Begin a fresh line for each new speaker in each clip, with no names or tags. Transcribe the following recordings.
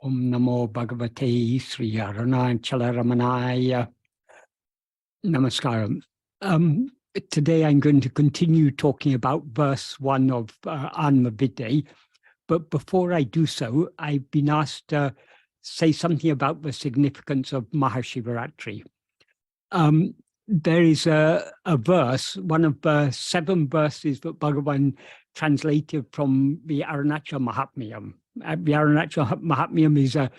Om Namo Bhagavate Sri Arunachala Ramanaya. Namaskaram. Today I'm going to continue talking about verse 1 of Āṉma-Viddai, but before I do so, I've been asked to say something about the significance of Mahashivaratri. There is a verse, one of the 7 verses that Bhagavan translated from the Arunachala Mahatmyam. The Arunachala Mahatmyam is a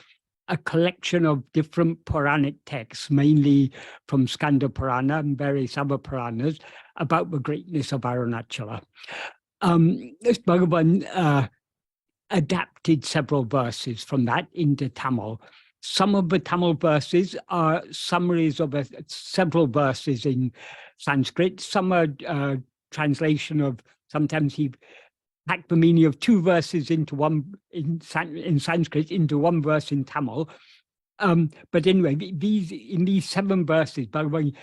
collection of different Puranic texts, mainly from Skanda Purana and various other Puranas, about the greatness of Arunachala. Bhagavan adapted several verses from that into Tamil. Some of the Tamil verses are summaries of several verses in Sanskrit. Some are translation of, sometimes he packed the meaning of 2 verses into one in Sanskrit into 1 verse in Tamil. But anyway, in these 7 verses, Bhagavan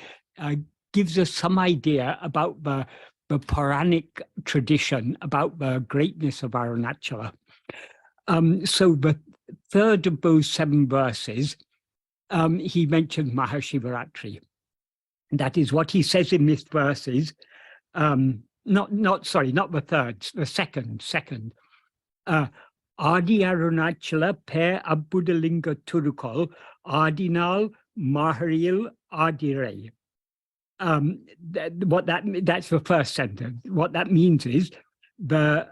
gives us some idea about the Puranic tradition, about the greatness of Arunachala. So the 3rd of those 7 verses, he mentions Mahashivaratri. That is what he says in this verse is, not the 3rd, the second. Adi Arunachala per Abbudalinga Turukol, Adinal Maharil Adire. That's the first sentence. What that means is the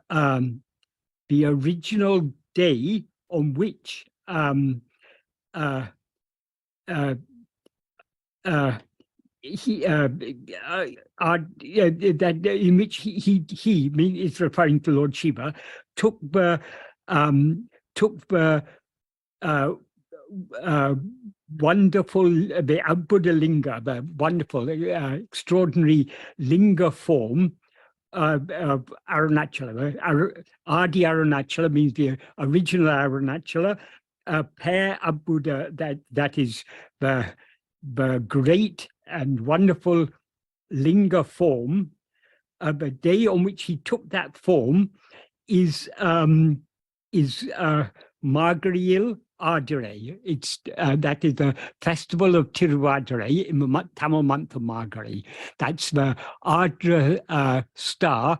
original day on which he in which he is referring to Lord Shiva, took the wonderful, the Abbudalinga, the wonderful, extraordinary linga form of Arunachala. Adi Arunachala means the original Arunachala. Per Abbuda, that is the great and wonderful linga form. The day on which he took that form is Margaril Adire. It's that is the festival of Tiruvadurai in the Tamil month of Margari. That's the Ardra star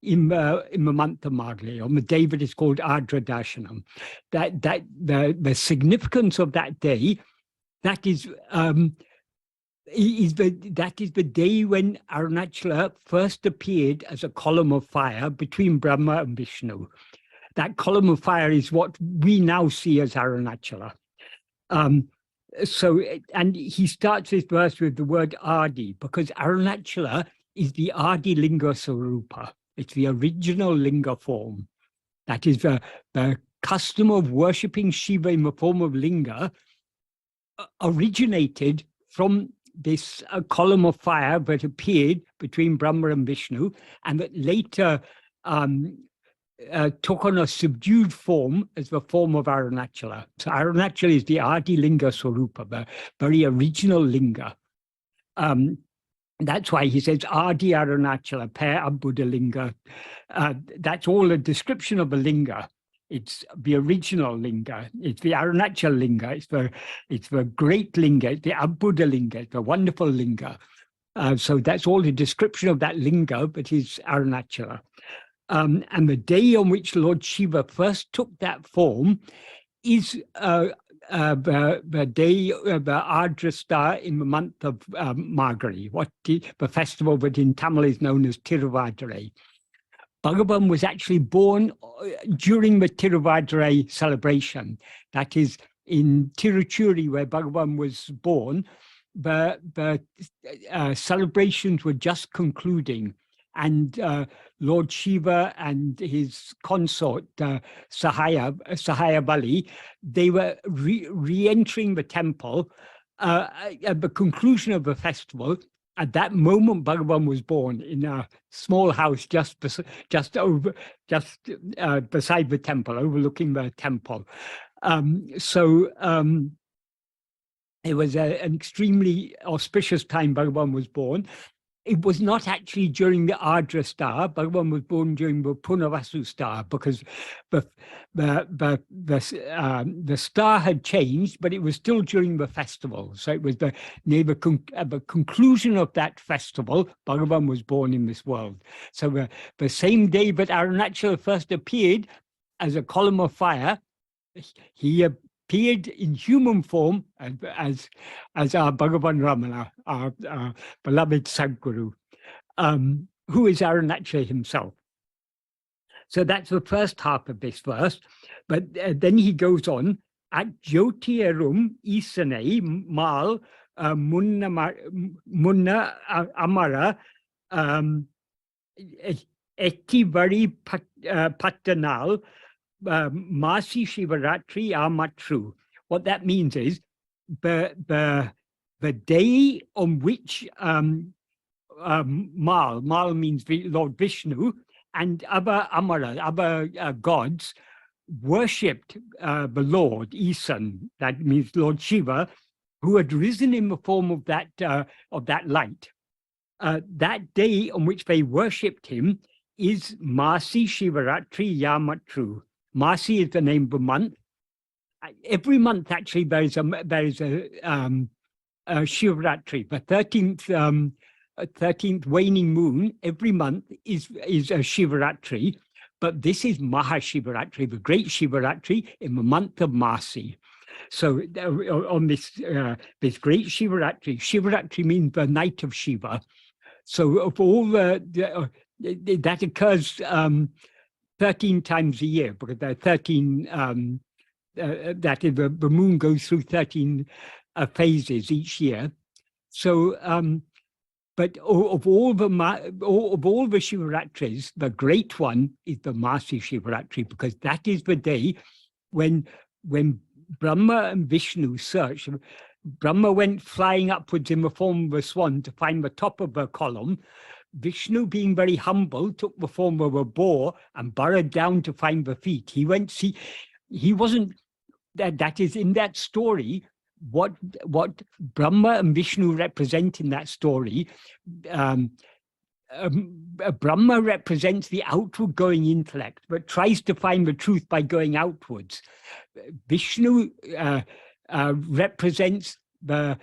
in the month of Margari. On the day that is called Ardra Darshanam. The significance of that day, that is the day when Arunachala first appeared as a column of fire between Brahma and Vishnu. That column of fire is what we now see as Arunachala. And he starts this verse with the word Adi, because Arunachala is the Adi Linga Sarupa. It's the original linga form. That is the custom of worshipping Shiva in the form of linga originated from this column of fire that appeared between Brahma and Vishnu, and that later took on a subdued form as the form of Arunachala. So Arunachala is the Adi Linga Swarupa, the very original linga. That's why he says Adi Arunachala per Abbudalinga. That's all a description of a linga. It's the original linga. It's the Arunachala linga. It's the great linga. It's the Abbuda linga. It's the wonderful linga. So that's all the description of that linga, but is Arunachala. And the day on which Lord Shiva first took that form is the day of the Ardra star in the month of Margari, the festival that in Tamil is known as Tiruvadurai. Bhagavan was actually born during the Tiruvadurai celebration. That is in Tiruchuri, where Bhagavan was born. The celebrations were just concluding, and Lord Shiva and his consort Sahayabali, they were re-entering the temple at the conclusion of the festival. At that moment, Bhagavan was born in a small house just beside the temple, overlooking the temple. It was an extremely auspicious time Bhagavan was born. it was not actually during the Ardra star. Bhagavan was born during the Punarvasu star, because the star had changed, but it was still during the festival. So it was near the conclusion of that festival, Bhagavan was born in this world. So the same day that Arunachala first appeared as a column of fire, he appeared in human form as our Bhagavan Ramana, our beloved Sadguru, who is Arunachala himself. So that's the first half of this verse. But then he goes on, at Jyotirum Isane Mal Munna Amara Etivari Pattanal Masi Shivaratri Amatru. What that means is the day on which Mal means Lord Vishnu and other Amara, other gods worshipped the Lord Isan, that means Lord Shiva, who had risen in the form of that light. That day on which they worshipped him is Masi Shivaratri Yamatru. Masi is the name of the month. Every month, actually, there is a Shivaratri. The 13th waning moon every month is a Shivaratri, but this is Mahashivaratri, the great Shivaratri in the month of Masi. So on this great Shivaratri, Shivaratri means the night of Shiva. So of all that occurs 13 times a year, because there are 13, that is, the moon goes through 13 phases each year. So, but of all the Shivaratris, the great one is the Masi Shivaratri, because that is the day when Brahma and Vishnu searched. Brahma went flying upwards in the form of a swan to find the top of the column. Vishnu, being very humble, took the form of a boar and burrowed down to find the feet. He wasn't, that is in that story, what Brahma and Vishnu represent in that story. Brahma represents the outward going intellect, but tries to find the truth by going outwards. Vishnu represents the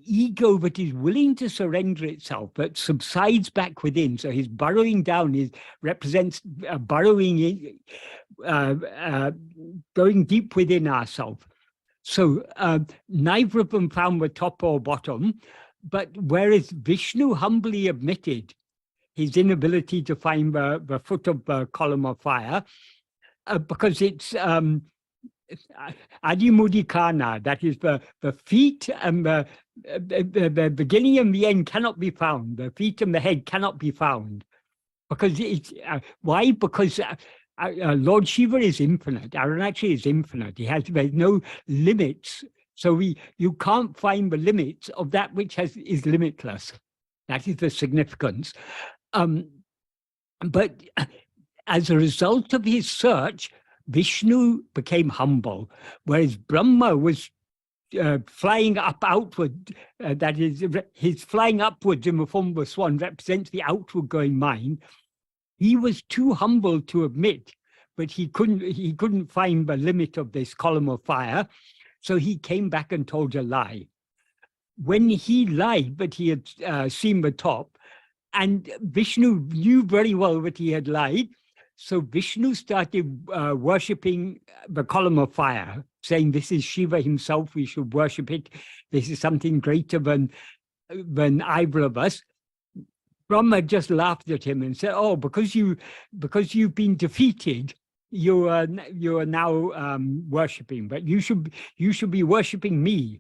ego that is willing to surrender itself, but subsides back within. So his burrowing down represents burrowing in, going deep within ourselves. So neither of them found the top or bottom, but whereas Vishnu humbly admitted his inability to find the foot of the column of fire, because it's Adimudikana, that is the feet and the beginning and the end cannot be found. The feet and the head cannot be found. Because why? Because Lord Shiva is infinite. Arunachala is infinite. There's no limits. So you can't find the limits of that which is limitless. That is the significance. But as a result of his search, Vishnu became humble, whereas Brahma was flying up outward. That is, his flying upwards in the form of a swan represents the outward going mind. He was too humble to admit, but he couldn't find the limit of this column of fire, so he came back and told a lie. When he lied, but he had seen the top, and Vishnu knew very well that he had lied, so Vishnu started worshipping the column of fire, saying, this is Shiva himself, we should worship it. This is something greater than either of us. Brahma just laughed at him and said, oh, because you've been defeated, you are now worshipping, but you should be worshipping me.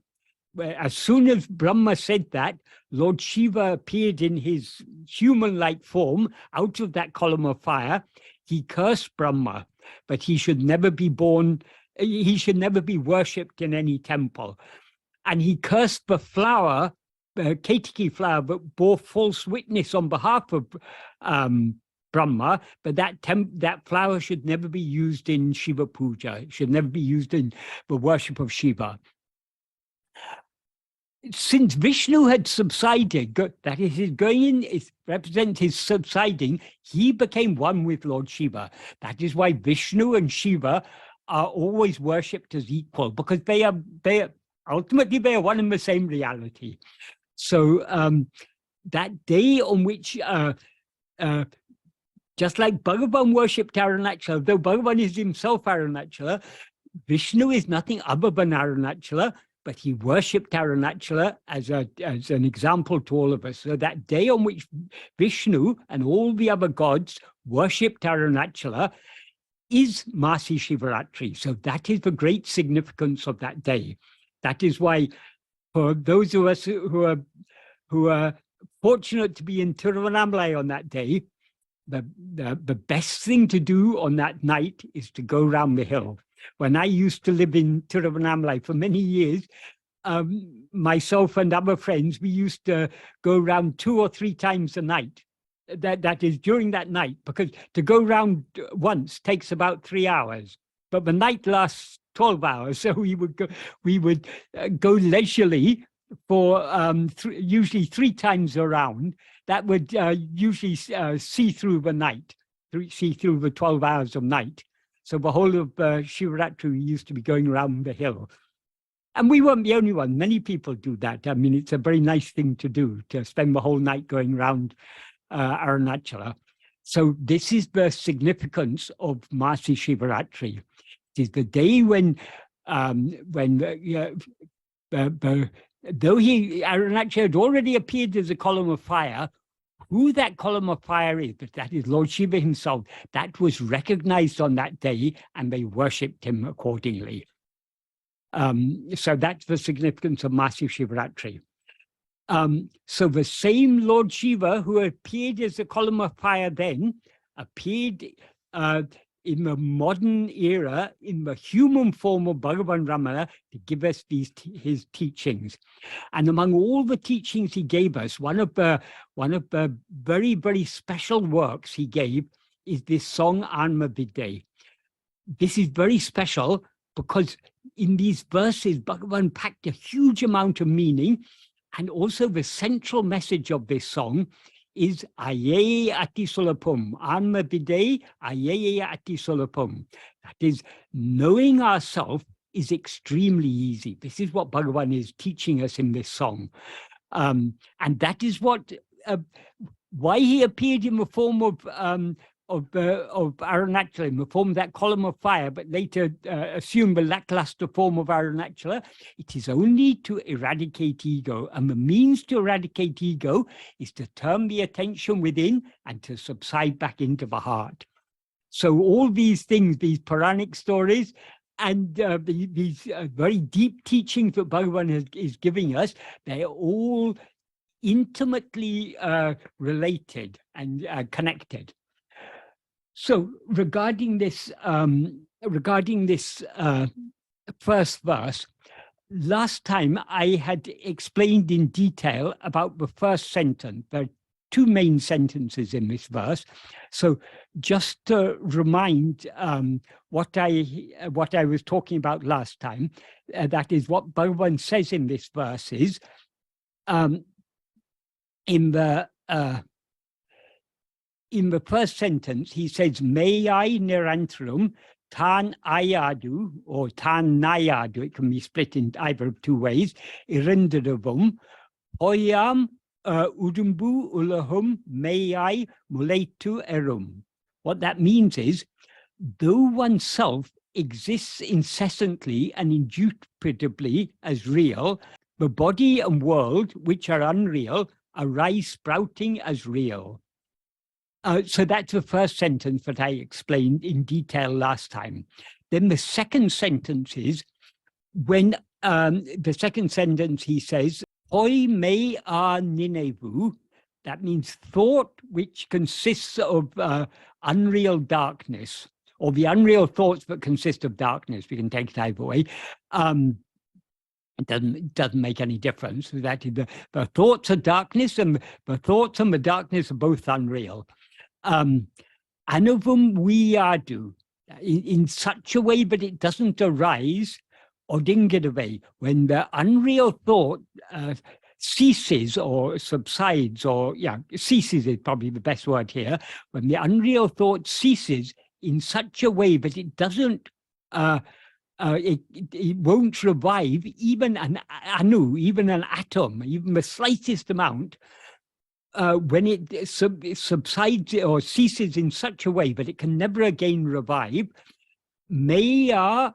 As soon as Brahma said that, Lord Shiva appeared in his human-like form out of that column of fire. He cursed Brahma, but he should never be born, he should never be worshipped in any temple. And he cursed the flower, the Ketiki flower, that bore false witness on behalf of Brahma, but that flower should never be used in Shiva Puja. It should never be used in the worship of Shiva. since Vishnu had subsided, that is his going in, it represents his subsiding, he became one with Lord Shiva. That is why Vishnu and Shiva are always worshipped as equal, because they are ultimately they are one and the same reality. So that day on which just like Bhagavan worshipped Arunachala, though Bhagavan is himself Arunachala, Vishnu is nothing other than Arunachala, but he worshipped Arunachala as an example to all of us. So that day on which Vishnu and all the other gods worshipped Arunachala is Masi Shivaratri. So that is the great significance of that day. That is why for those of us who are fortunate to be in Tiruvannamalai on that day, the best thing to do on that night is to go round the hill. When I used to live in Tiruvannamalai for many years, myself and other friends, we used to go round 2 or 3 times a night. That is during that night, because to go round once takes about 3 hours, but the night lasts 12 hours. So we would go leisurely for usually 3 times around. That would usually see through the night, see through the 12 hours of night. So the whole of Shivaratri used to be going around the hill. And we weren't the only one. Many people do that. I mean, it's a very nice thing to do, to spend the whole night going around Arunachala. So this is the significance of Masi Shivaratri. It is the day when though Arunachala had already appeared as a column of fire, who that column of fire is, but that is Lord Shiva himself, that was recognized on that day, and they worshipped him accordingly. So that's the significance of Masi Shivaratri. So the same Lord Shiva who appeared as a column of fire then appeared in the modern era in the human form of Bhagavan Ramana to give us his teachings. And among all the teachings he gave us, one of the very, very special works he gave is this song Āṉma-Viddai. This is very special because in these verses, Bhagavan packed a huge amount of meaning, and also the central message of this song is aiyē ati sulapum. Āṉma-Viddai, aiyē ati sulapum. That is, knowing ourselves is extremely easy. This is what Bhagavan is teaching us in this song. And that is what why he appeared in the form of Arunachala, in the form of that column of fire, but later assumed the lackluster form of Arunachala. It is only to eradicate ego, and the means to eradicate ego is to turn the attention within and to subside back into the heart. So all these things, these Puranic stories, and these very deep teachings that Bhagavan is giving us, they are all intimately related and connected. So regarding this first verse, last time I had explained in detail about the first sentence. There are 2 main sentences in this verse. So just to remind what I was talking about last time, that is what Bhagavan says in this verse is, in the first sentence, he says, meyyāy nirantaram tān āyādu, or tān ṇaiyādu, it can be split in either of 2 ways, dirundiḍavum, poyyā udumbu ulahum meyyāy muḷaitteṛrum. What that means is, though oneself exists incessantly and indubitably as real, the body and world, which are unreal, arise sprouting as real. So that's the first sentence that I explained in detail last time. Then the second sentence is, when the second sentence he says, poyyā niṇaivaṇuvu, that means thought which consists of unreal darkness, or the unreal thoughts that consist of darkness. We can take it either way. It doesn't make any difference. That the thoughts are darkness, and the thoughts and the darkness are both unreal. Anuvum we are do in such a way that it doesn't arise doḍukkiḍavē, when the unreal thought ceases or subsides, or ceases is probably the best word here, when the unreal thought ceases in such a way that it doesn't, it won't revive even an anu, even an atom, even the slightest amount, when it subsides or ceases in such a way that it can never again revive, meyyā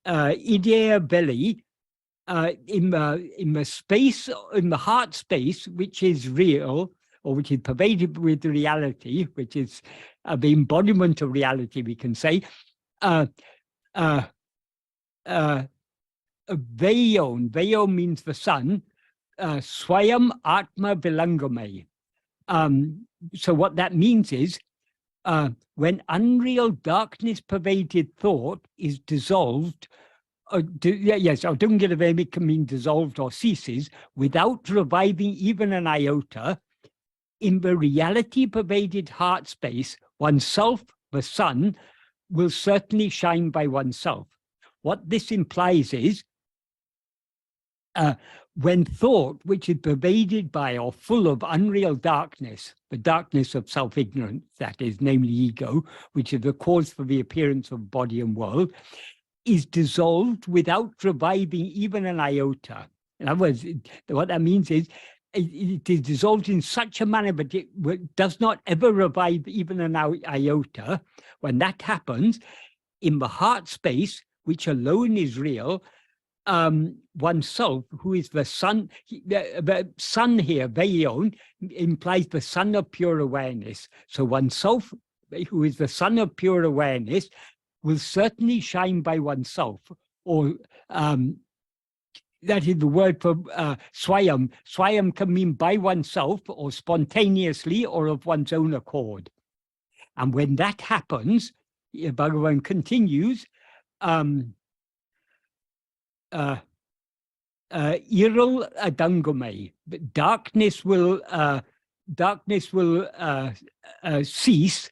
ridayaveḻi, in the space, in the heart space, which is real, or which is pervaded with reality, which is the embodiment of reality, we can say, veyyōṉ means the sun, Atma-vichara. So what that means is, when unreal darkness pervaded thought is dissolved, doḍukkiḍavē can mean dissolved or ceases, without reviving even an iota, in the reality pervaded heart space, oneself, the sun, will certainly shine by oneself. What this implies is, when thought, which is pervaded by or full of unreal darkness, the darkness of self-ignorance, that is, namely ego, which is the cause for the appearance of body and world, is dissolved without reviving even an iota. In other words, what that means is, it is dissolved in such a manner that it does not ever revive even an iota. When that happens, in the heart space, which alone is real, oneself, who is the sun, the sun here, veyyōṉ, implies the sun of pure awareness. So oneself, who is the sun of pure awareness, will certainly shine by oneself, or that is the word for swayam. Swayam can mean by oneself, or spontaneously, or of one's own accord. And when that happens, Bhagavan continues, ḻaḍaṅgumē, darkness will cease.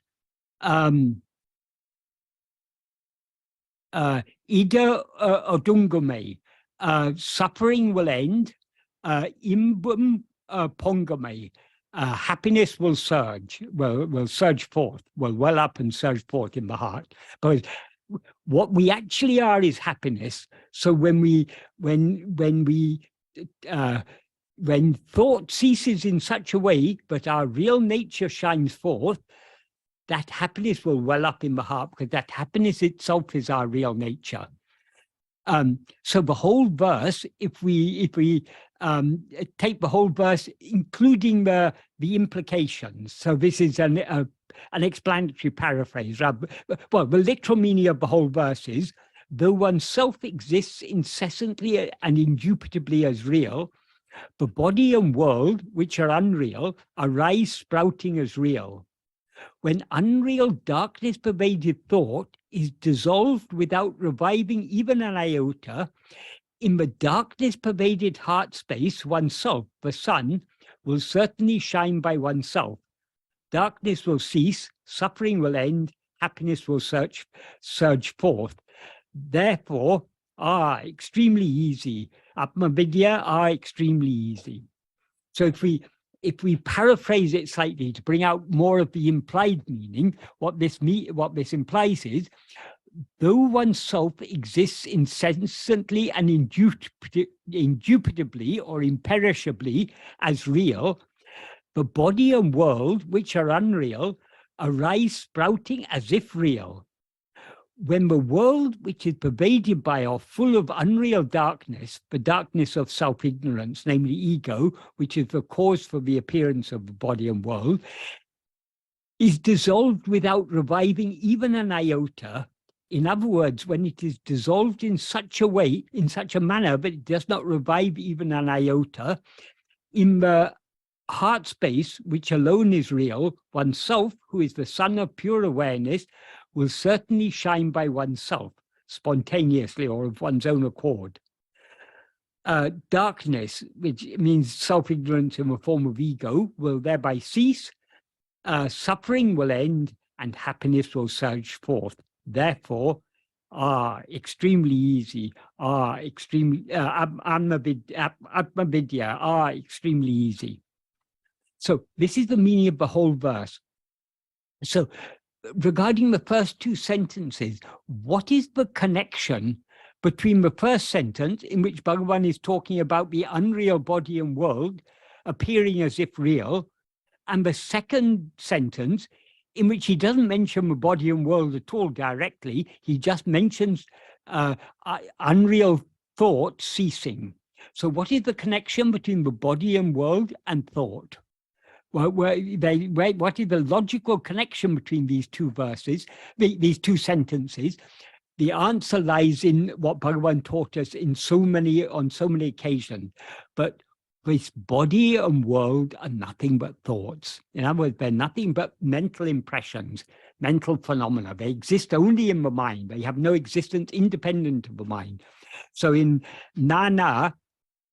roḍuṅgumē, suffering will end. iṉbam, poṅgumē, happiness will surge, will surge forth, will well up and surge forth in the heart. But what we actually are is happiness. So when thought ceases in such a way that our real nature shines forth, that happiness will well up in the heart, because that happiness itself is our real nature. So the whole verse, if we take the whole verse, including the implications. So this is an explanatory paraphrase. Well, the literal meaning of the whole verse is, though oneself exists incessantly and indubitably as real, the body and world, which are unreal, arise sprouting as real. When unreal darkness pervaded thought is dissolved without reviving even an iota, in the darkness pervaded heart space, oneself, the sun, will certainly shine by oneself. Darkness will cease, suffering will end, happiness will surge forth. Therefore, extremely easy. Atma-vichara extremely easy. So if we paraphrase it slightly to bring out more of the implied meaning, what this implies is, though oneself exists incessantly and indubitably or imperishably as real, the body and world, which are unreal, arise sprouting as if real. When the world, which is pervaded by or full of unreal darkness, the darkness of self-ignorance, namely ego, which is the cause for the appearance of the body and world, is dissolved without reviving even an iota. In other words, when it is dissolved in such a way, in such a manner that it does not revive even an iota, in the heart space, which alone is real, oneself, who is the sun of pure awareness, will certainly shine by oneself, spontaneously or of one's own accord. Darkness, which means self-ignorance in the form of ego, will thereby cease, suffering will end, and happiness will surge forth. Therefore, extremely easy, extremely, Atma-vichara, extremely easy. So this is the meaning of the whole verse. So regarding the first two sentences, what is the connection between the first sentence, in which Bhagavan is talking about the unreal body and world appearing as if real, and the second sentence, in which he doesn't mention the body and world at all directly, he just mentions unreal thought ceasing. So what is the connection between the body and world and thought? Well, what is the logical connection between these two verses, these two sentences? The answer lies in what Bhagavan taught us on so many occasions. But this body and world are nothing but thoughts. In other words, they're nothing but mental impressions, mental phenomena. They exist only in the mind. They have no existence independent of the mind. So in ṇaiyā,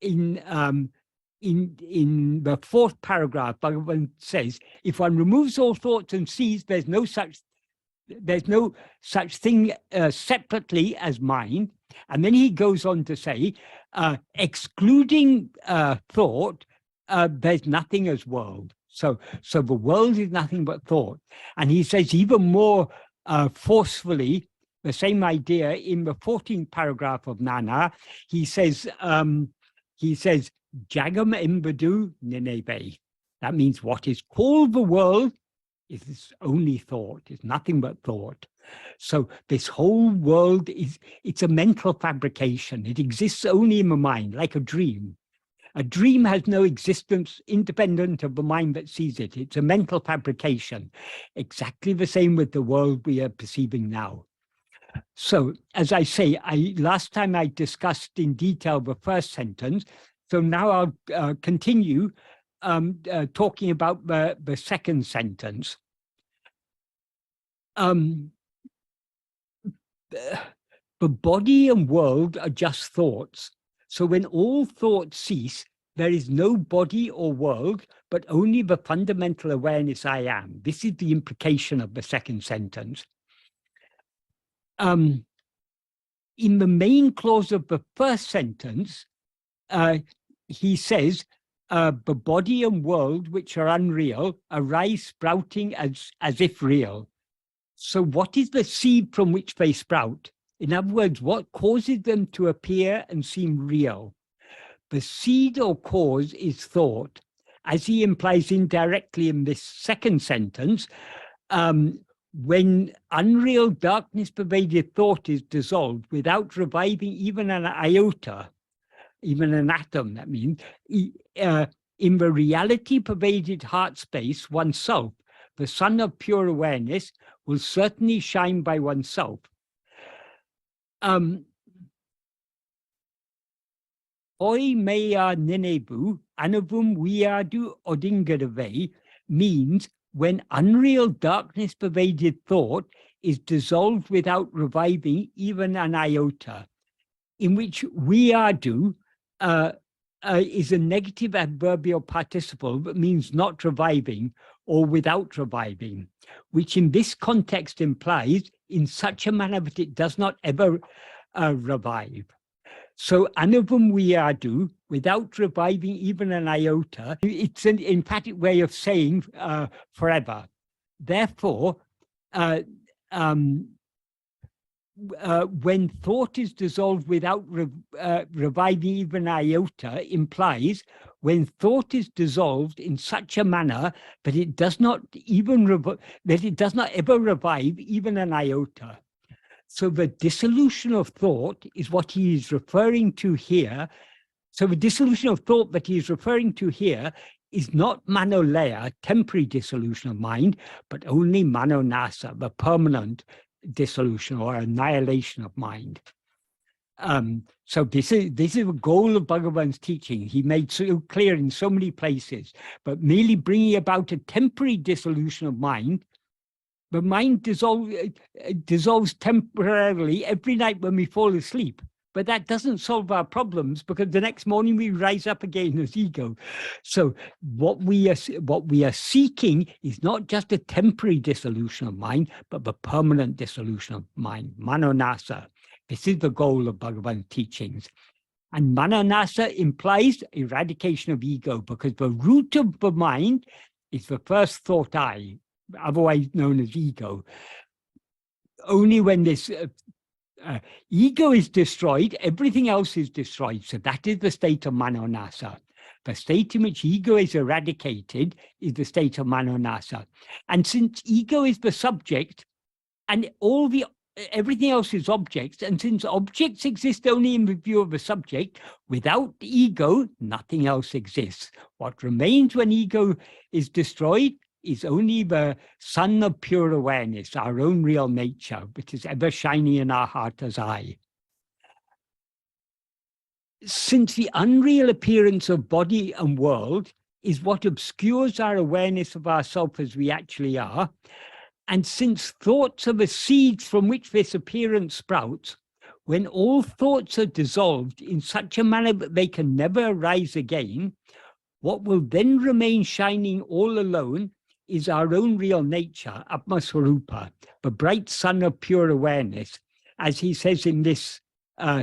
in the fourth paragraph, Bhagavan says, if one removes all thoughts and sees, there's no such thing separately as mind. And then he goes on to say, excluding thought, there's nothing as world. So the world is nothing but thought. And he says even more forcefully the same idea in the 14th paragraph of ṇaiyā. He says, Jagam embadu niṇaivaṇuvu. That means what is called the world is only thought, it's nothing but thought. So this whole world it's a mental fabrication. It exists only in the mind, like a dream. A dream has no existence independent of the mind that sees it. It's a mental fabrication. Exactly the same with the world we are perceiving now. So, as I say, last time I discussed in detail the first sentence. So now I'll continue talking about the second sentence. The body and world are just thoughts. So when all thoughts cease, there is no body or world, but only the fundamental awareness I am. This is the implication of the second sentence. In the main clause of the first sentence, he says, the body and world which are unreal arise sprouting as if real. So what is the seed from which they sprout? In other words, what causes them to appear and seem real? The seed or cause is thought, as he implies indirectly in this second sentence. When unreal darkness-pervaded thought is dissolved without reviving even an iota, even an atom, that means, in the reality-pervaded heart space, oneself, the sun of pure awareness, will certainly shine by oneself. Oi meyyā niṇaivaṇuvu anavum viyādu oḍuṅgkiḍavē means when unreal darkness-pervaded thought is dissolved without reviving even an iota, in which viyādu is a negative adverbial participle that means not reviving or without reviving, which in this context implies in such a manner that it does not ever revive. So anavum viyādu, without reviving even an iota, it's an emphatic way of saying forever. Therefore, when thought is dissolved without reviving even iota implies when thought is dissolved in such a manner that it does not ever revive even an iota. So the dissolution of thought is what he is referring to here. So the dissolution of thought that he is referring to here is not manolaya, temporary dissolution of mind, but only manonasa, the permanent dissolution or annihilation of mind. So this is the goal of Bhagavan's teaching. He made so clear in so many places, but merely bringing about a temporary dissolution of mind. The mind dissolves temporarily every night when we fall asleep, but that doesn't solve our problems, because the next morning we rise up again as ego. So what we are seeking is not just a temporary dissolution of mind, but the permanent dissolution of mind, manonasa. This is the goal of Bhagavan's teachings. And manonasa implies eradication of ego, because the root of the mind is the first thought I, otherwise known as ego. Only when this ego is destroyed, everything else is destroyed. So that is the state of manonasa. The state in which ego is eradicated is the state of manonasa. And since ego is the subject, and everything else is objects, and since objects exist only in the view of the subject, without ego, nothing else exists. What remains when ego is destroyed is only the sun of pure awareness, our own real nature, which is ever shining in our heart as I. Since the unreal appearance of body and world is what obscures our awareness of ourselves as we actually are, and since thoughts are the seeds from which this appearance sprouts, when all thoughts are dissolved in such a manner that they can never arise again, what will then remain shining all alone is our own real nature, Atma-swarupa, the bright sun of pure awareness, as he says in this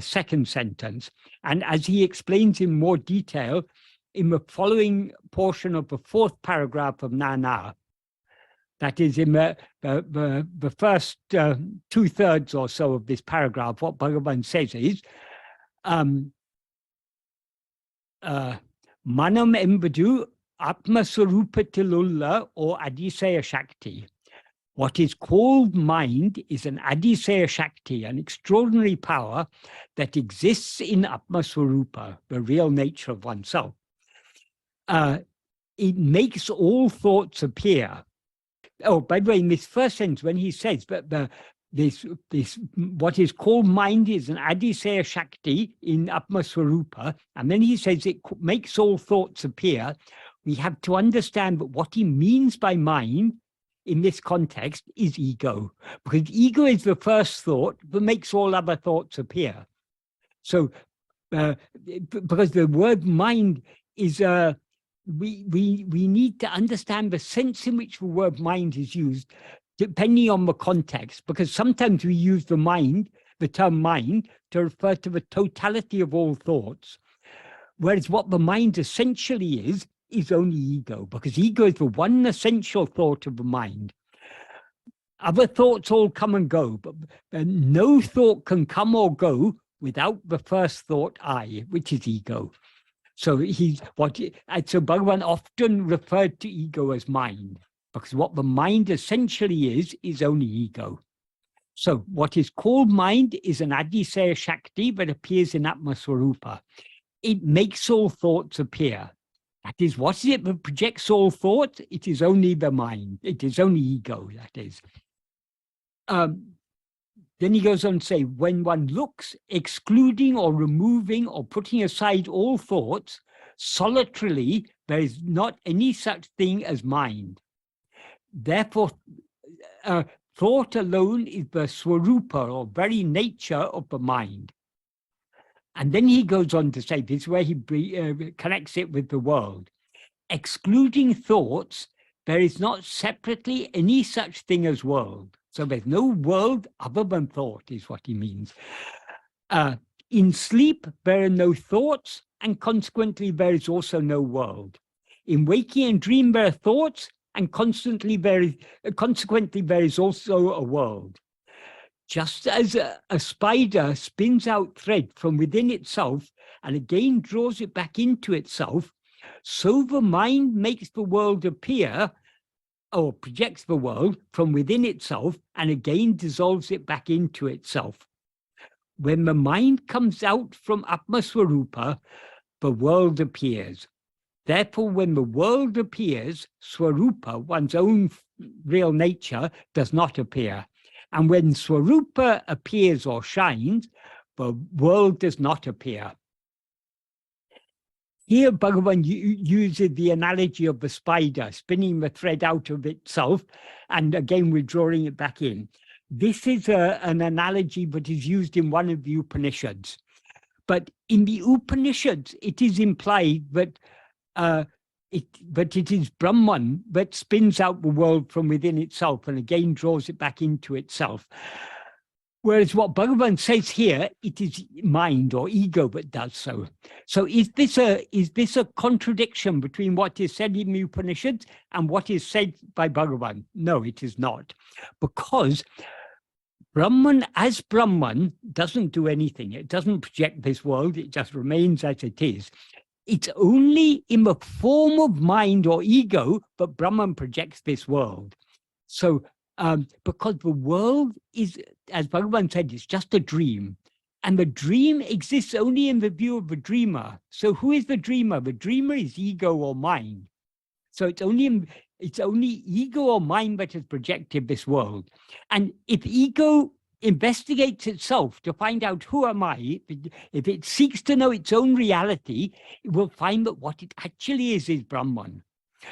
second sentence, and as he explains in more detail in the following portion of the fourth paragraph of ṇaiyā. That is in the first 2/3 or so of this paragraph. What Bhagavan says is, manam embadu Atma-swarupatillulla or Adisaya Shakti. What is called mind is an Adisaya Shakti, an extraordinary power that exists in Atma-swarupa, the real nature of oneself. It makes all thoughts appear. Oh, by the way, in this first sentence, when he says that this what is called mind is an Adisaya Shakti in Atma-swarupa, and then he says it makes all thoughts appear, we have to understand that what he means by mind in this context is ego, because ego is the first thought that makes all other thoughts appear. So, because the word mind is, we need to understand the sense in which the word mind is used, depending on the context, because sometimes we use the term mind, to refer to the totality of all thoughts, whereas what the mind essentially is only ego, because ego is the one essential thought of the mind. Other thoughts all come and go, but no thought can come or go without the first thought I, which is ego. So so Bhagavan often referred to ego as mind, because what the mind essentially is only ego. So what is called mind is an Adisaya Shakti that appears in Atma-swarupa. It makes all thoughts appear. That is, what is it that projects all thoughts? It is only the mind. It is only ego, that is. Then he goes on to say, when one looks, excluding or removing or putting aside all thoughts, solitarily, there is not any such thing as mind. Therefore, thought alone is the swarupa, or very nature of the mind. And then he goes on to say, this is where he connects it with the world. Excluding thoughts, there is not separately any such thing as world. So there's no world other than thought, is what he means. In sleep, there are no thoughts, and consequently, there is also no world. In waking and dream, there are thoughts, and consequently, there is also a world. Just as a spider spins out thread from within itself and again draws it back into itself, so the mind makes the world appear, or projects the world from within itself and again dissolves it back into itself. When the mind comes out from Atma-swarupa, the world appears. Therefore, when the world appears, swarupa, one's own real nature, does not appear. And when swarupa appears or shines, the world does not appear. Here, Bhagavan uses the analogy of the spider spinning the thread out of itself and again withdrawing it back in. This is an analogy that is used in one of the Upanishads. But in the Upanishads, it is implied that it is Brahman that spins out the world from within itself and again draws it back into itself. Whereas what Bhagavan says here, it is mind or ego that does so. So is this a contradiction between what is said in the Upanishads and what is said by Bhagavan? No, it is not. Because Brahman as Brahman doesn't do anything. It doesn't project this world. It just remains as it is. It's only in the form of mind or ego that Brahman projects this world. So because the world is, as Bhagavan said, it's just a dream. And the dream exists only in the view of the dreamer. So who is the dreamer? The dreamer is ego or mind. So it's only ego or mind that has projected this world. And if ego investigates itself to find out who am I, if it seeks to know its own reality, it will find that what it actually is Brahman.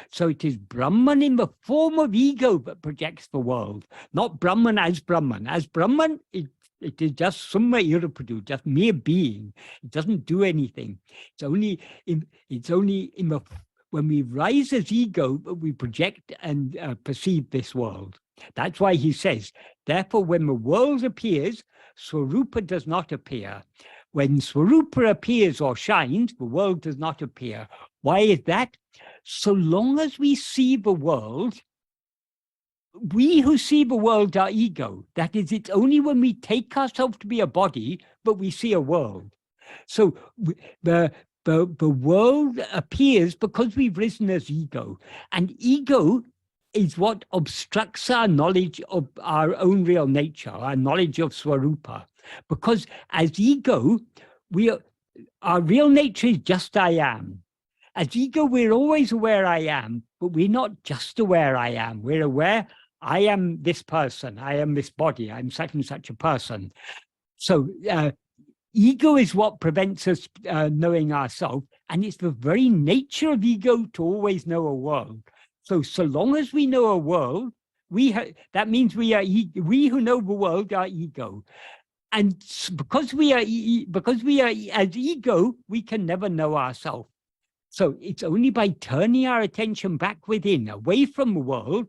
So it is Brahman in the form of ego that projects the world, not Brahman as Brahman. As Brahman, it is just summa irupudu, just mere being. It doesn't do anything. It's only in the when we rise as ego, we project and perceive this world. That's why he says, therefore, when the world appears, Swarupa does not appear. When Swarupa appears or shines, the world does not appear. Why is that? So long as we see the world, we who see the world are ego. That is, it's only when we take ourselves to be a body that we see a world. So the world appears because we've risen as ego. And ego is what obstructs our knowledge of our own real nature, our knowledge of Swarupa. Because as ego, our real nature is just I am. As ego, we're always aware I am, but we're not just aware I am. We're aware I am this person, I am this body, I'm such and such a person. So ego is what prevents us knowing ourselves, and it's the very nature of ego to always know a world. So long as we know a world, that means we who know the world are ego. And because we are as ego, we can never know ourselves. So it's only by turning our attention back within, away from the world,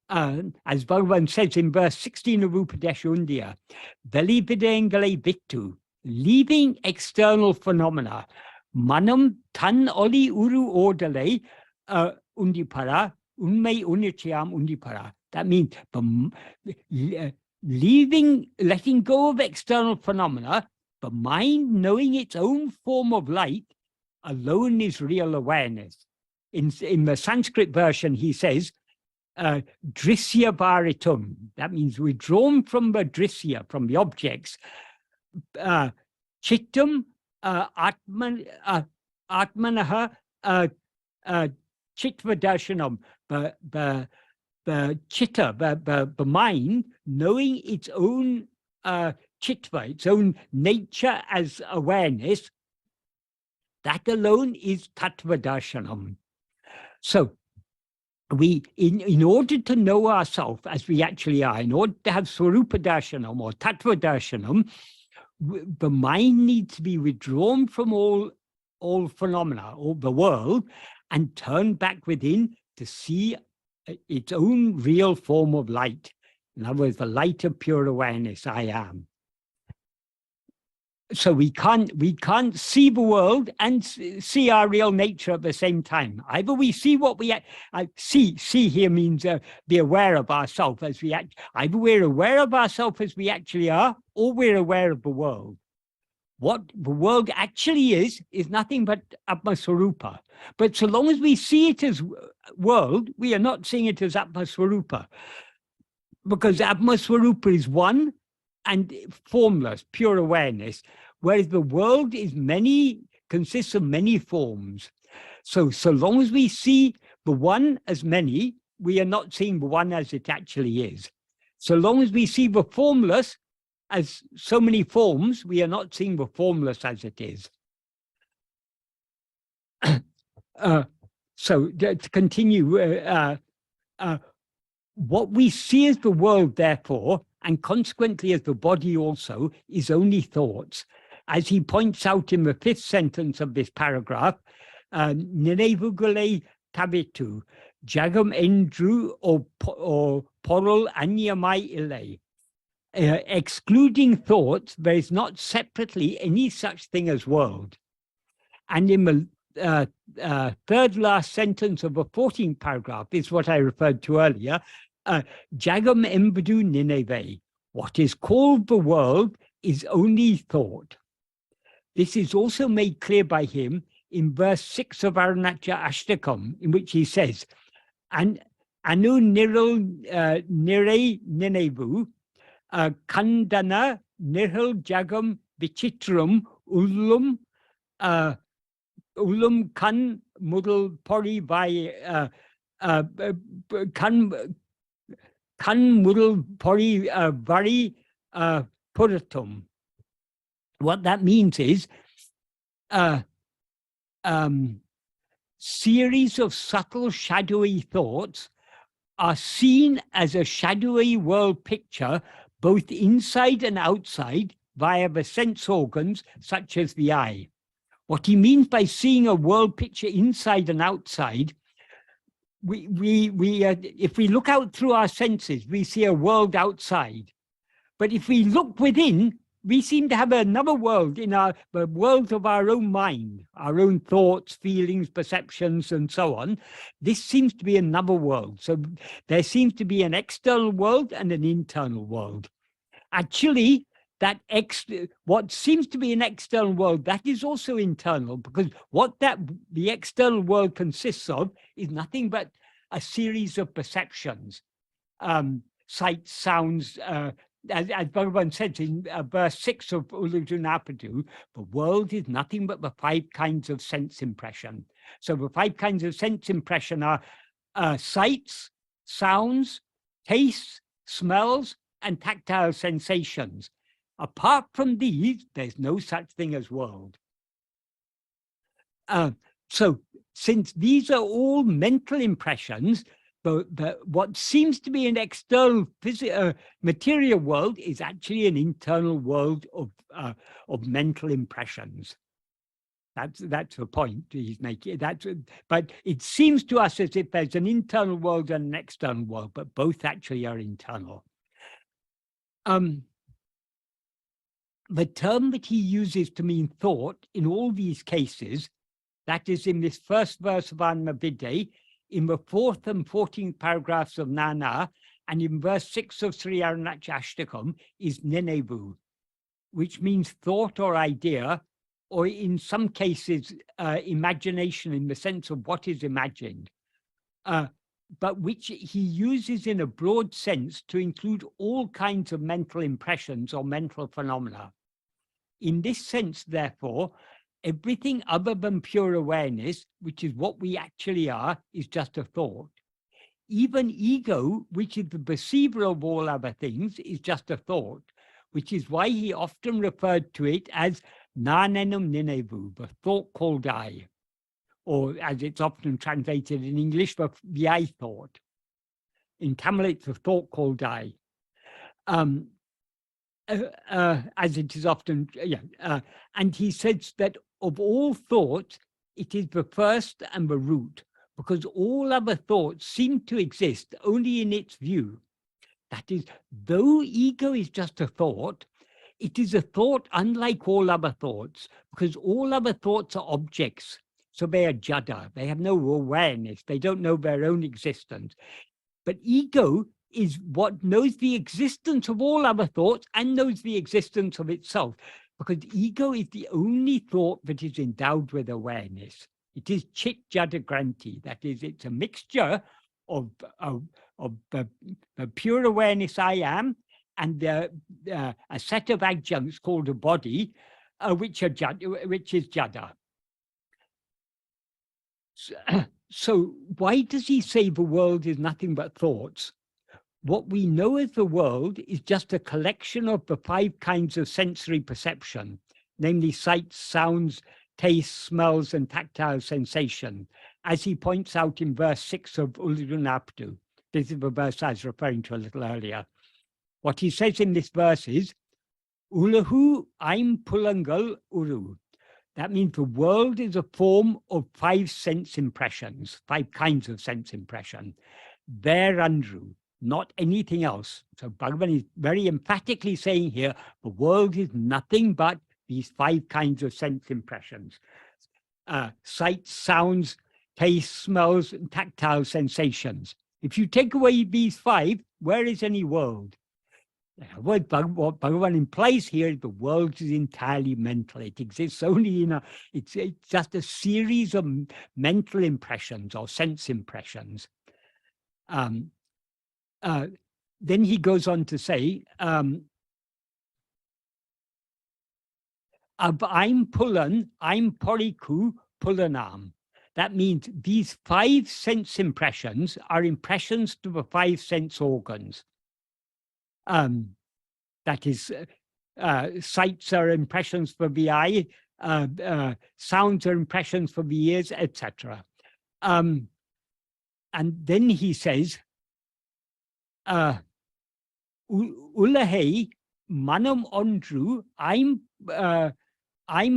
as Bhagavan says in verse 16 of Upadesha, Veli videngale vittu, leaving external phenomena, manam tan oli uru ordale undipara, unmei unichayam undipara. That means letting go of external phenomena, the mind knowing its own form of light alone is real awareness. In the Sanskrit version, he says, drisya bharitum. That means we're drawn from the drisya, from the objects. Chittam atmanaha chitva darshanam. The chitta, the mind, knowing its own chitva, its own nature as awareness, that alone is tattva darshanam. So we, in order to know ourselves as we actually are, in order to have swarupa darshanam or tattva darshanam, the mind needs to be withdrawn from all phenomena, all the world, and turn back within to see its own real form of light. In other words, the light of pure awareness, I am. So we can't see the world and see our real nature at the same time. Either we see what we see here means be aware of ourselves as we act. Either we're aware of ourselves as we actually are, or we're aware of the world. What the world actually is nothing but Atma-swarupa. But so long as we see it as world, we are not seeing it as Atma-swarupa. Because Atma-swarupa is one and formless, pure awareness, whereas the world is consists of many forms. So long as we see the one as many, we are not seeing the one as it actually is. So long as we see the formless as so many forms, we are not seeing the formless as it is. So to continue, what we see as the world, therefore, and consequently as the body also, is only thoughts. as he points out in the 5th sentence of this paragraph, niṇaivaṇgumē tavitu, jagam endru or porul anyamai ilē. Excluding thoughts, there is not separately any such thing as world. And in the third last sentence of the 14th paragraph is what I referred to earlier, jagam embedu niṇaivaṇ. What is called the world is only thought. This is also made clear by him in verse 6 of Arunachala-ashtakam, in which he says, "And anu niṛayaveḷi kandana nirhal jagam vichitrum ulum kan muḍambulaha kan muḍambulaha vari puratum." What that means is series of subtle shadowy thoughts are seen as a shadowy world picture, both inside and outside, via the sense organs such as the eye. What he means by seeing a world picture inside and outside, if we look out through our senses, we see a world outside. But if we look within, we seem to have another world in the world of our own mind, our own thoughts, feelings, perceptions, and so on. This seems to be another world. So there seems to be an external world and an internal world. Actually, what seems to be an external world, that is also internal, because what the external world consists of is nothing but a series of perceptions, sights, sounds. As Bhagavan says in verse 6 of Ulladu, the world is nothing but the 5 kinds of sense impression. So the 5 kinds of sense impression are sights, sounds, tastes, smells, and tactile sensations. Apart from these, there's no such thing as world. So since these are all mental impressions, what seems to be an external material world is actually an internal world of mental impressions. That's the point he's making. But it seems to us as if there's an internal world and an external world, but both actually are internal. The term that he uses to mean thought in all these cases, that is in this first verse of Āṉma-Viddai, in the 4th and 14th paragraphs of Nana, and in verse 6 of Sri Arunachala-ashtakam, is niṇaivaṇuvu, which means thought or idea, or in some cases, imagination in the sense of what is imagined, but which he uses in a broad sense to include all kinds of mental impressions or mental phenomena. In this sense, therefore, everything other than pure awareness, which is what we actually are, is just a thought. Even ego, which is the perceiver of all other things, is just a thought, which is why he often referred to it as niṇaivaṇuvu, the thought called I, or as it's often translated in English, the I thought. In Tamil, it's the thought called I. As it is often, and he says that of all thoughts, it is the first and the root, because all other thoughts seem to exist only in its view. That is, though ego is just a thought, it is a thought unlike all other thoughts, because all other thoughts are objects. So they are jada, they have no awareness, they don't know their own existence. But ego is what knows the existence of all other thoughts and knows the existence of itself, because ego is the only thought that is endowed with awareness. It is chit jada granti, that is, it's a mixture of the pure awareness I am and a set of adjuncts called a body, which is jada. So why does he say the world is nothing but thoughts? What we know as the world is just a collection of the 5 kinds of sensory perception, namely sights, sounds, tastes, smells, and tactile sensation, as he points out in verse 6 of Ulladu. This is the verse I was referring to a little earlier. What he says in this verse is, Ulahu aim pulangal uru. That means the world is a form of 5 sense impressions, 5 kinds of sense impression. Verandru, not anything else. So Bhagavan is very emphatically saying here, the world is nothing but these 5 kinds of sense impressions. Sight, sounds, taste, smells, and tactile sensations. If you take away these 5, where is any world? What Bhagavan implies here, the world is entirely mental. It exists only in it's just a series of mental impressions or sense impressions. Then he goes on to say, I'm pulan, I'm poriku pulanam. That means these 5 sense impressions are impressions to the 5 sense organs. That is, sights are impressions for the eye, sounds are impressions for the ears, etc. And then he says, Ulahei manam ondru, I'm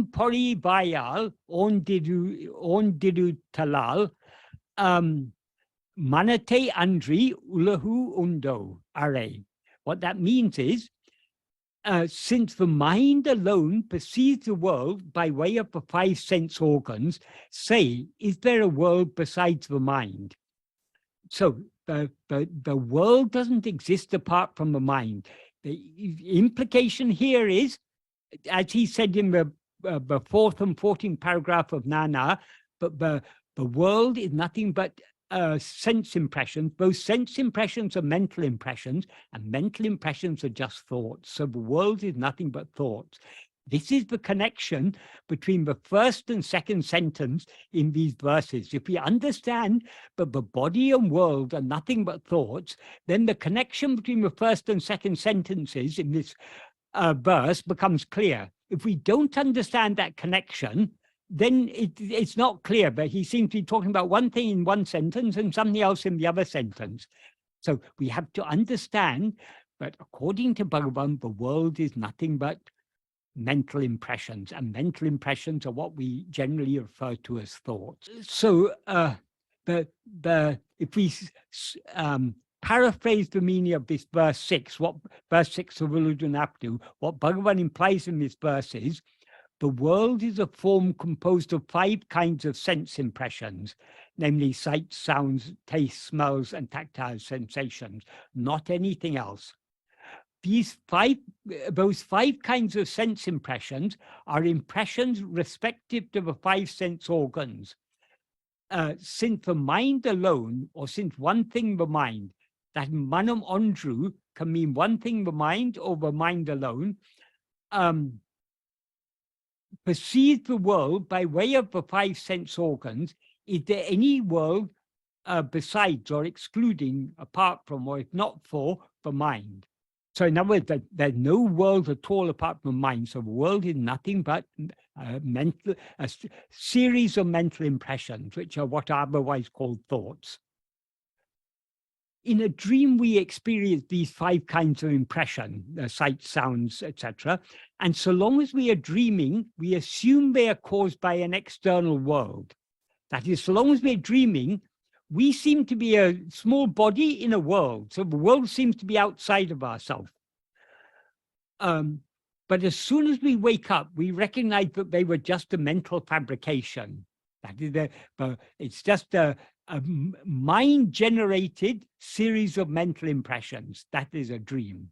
pori bayal on diru talal, manate andri ulahu undo are. What that means is, since the mind alone perceives the world by way of the 5 sense organs, say, is there a world besides the mind? So the world doesn't exist apart from the mind. The implication here is, as he said in the 4th and 14th paragraph of ṇaiyā, but the world is nothing but sense impressions. Both sense impressions are mental impressions, and mental impressions are just thoughts. So the world is nothing but thoughts. This is the connection between the first and second sentence in these verses. If we understand that the body and world are nothing but thoughts, then the connection between the first and second sentences in this verse becomes clear. If we don't understand that connection, then it's not clear, but he seems to be talking about one thing in one sentence and something else in the other sentence. So we have to understand that according to Bhagavan, the world is nothing but mental impressions, and mental impressions are what we generally refer to as thoughts. So if we paraphrase the meaning of this verse 6, what verse 6 of Uludu, what Bhagavan implies in this verse is, the world is a form composed of 5 kinds of sense impressions, namely sight, sounds, taste, smells, and tactile sensations, not anything else. Those 5 kinds of sense impressions are impressions respective to the 5 sense organs. Since the mind alone, or since one thing the mind, that manam ondru can mean one thing the mind or the mind alone, perceive the world by way of the 5 sense organs. Is there any world besides or excluding, apart from, or if not for, the mind? So in other words, there's no world at all apart from mind. So the world is nothing but a series of mental impressions, which are what are otherwise called thoughts. In a dream, we experience these 5 kinds of impression, sight, sounds, etc. And so long as we are dreaming, we assume they are caused by an external world. That is, so long as we're dreaming, we seem to be a small body in a world. So the world seems to be outside of ourselves. But as soon as we wake up, we recognize that they were just a mental fabrication. That is, it's just a mind-generated series of mental impressions. That is a dream.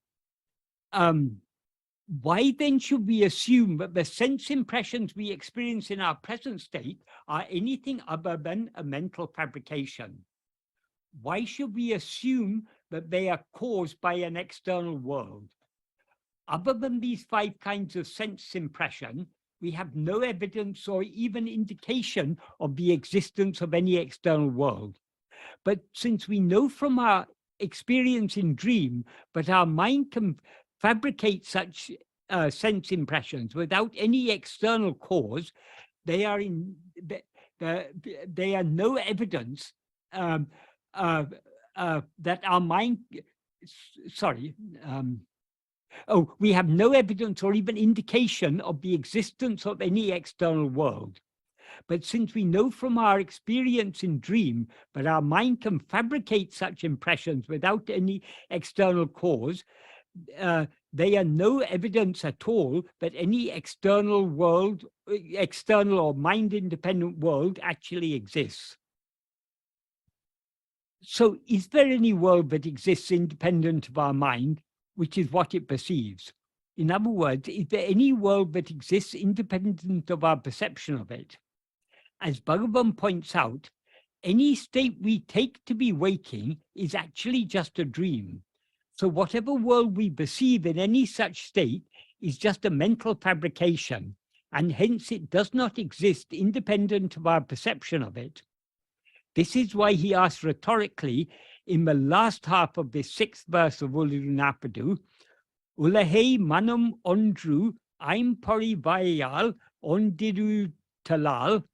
Why then should we assume that the sense impressions we experience in our present state are anything other than a mental fabrication? Why should we assume that they are caused by an external world? Other than these 5 kinds of sense impression, we have no evidence or even indication of the existence of any external world. But since we know from our experience in dream that our mind can fabricate such sense impressions without any external cause, they are no evidence that our mind, Oh, we have no evidence or even indication of the existence of any external world. But since we know from our experience in dream that our mind can fabricate such impressions without any external cause, they are no evidence at all that any external world, external or mind-independent world actually exists. So is there any world that exists independent of our mind, which is what it perceives? In other words, is there any world that exists independent of our perception of it? As Bhagavan points out, any state we take to be waking is actually just a dream. So whatever world we perceive in any such state is just a mental fabrication, and hence it does not exist independent of our perception of it. This is why he asks rhetorically in the last half of this 6th verse of Ulunapadu, Ulahei manam ondru aim pori vayal ondiru talal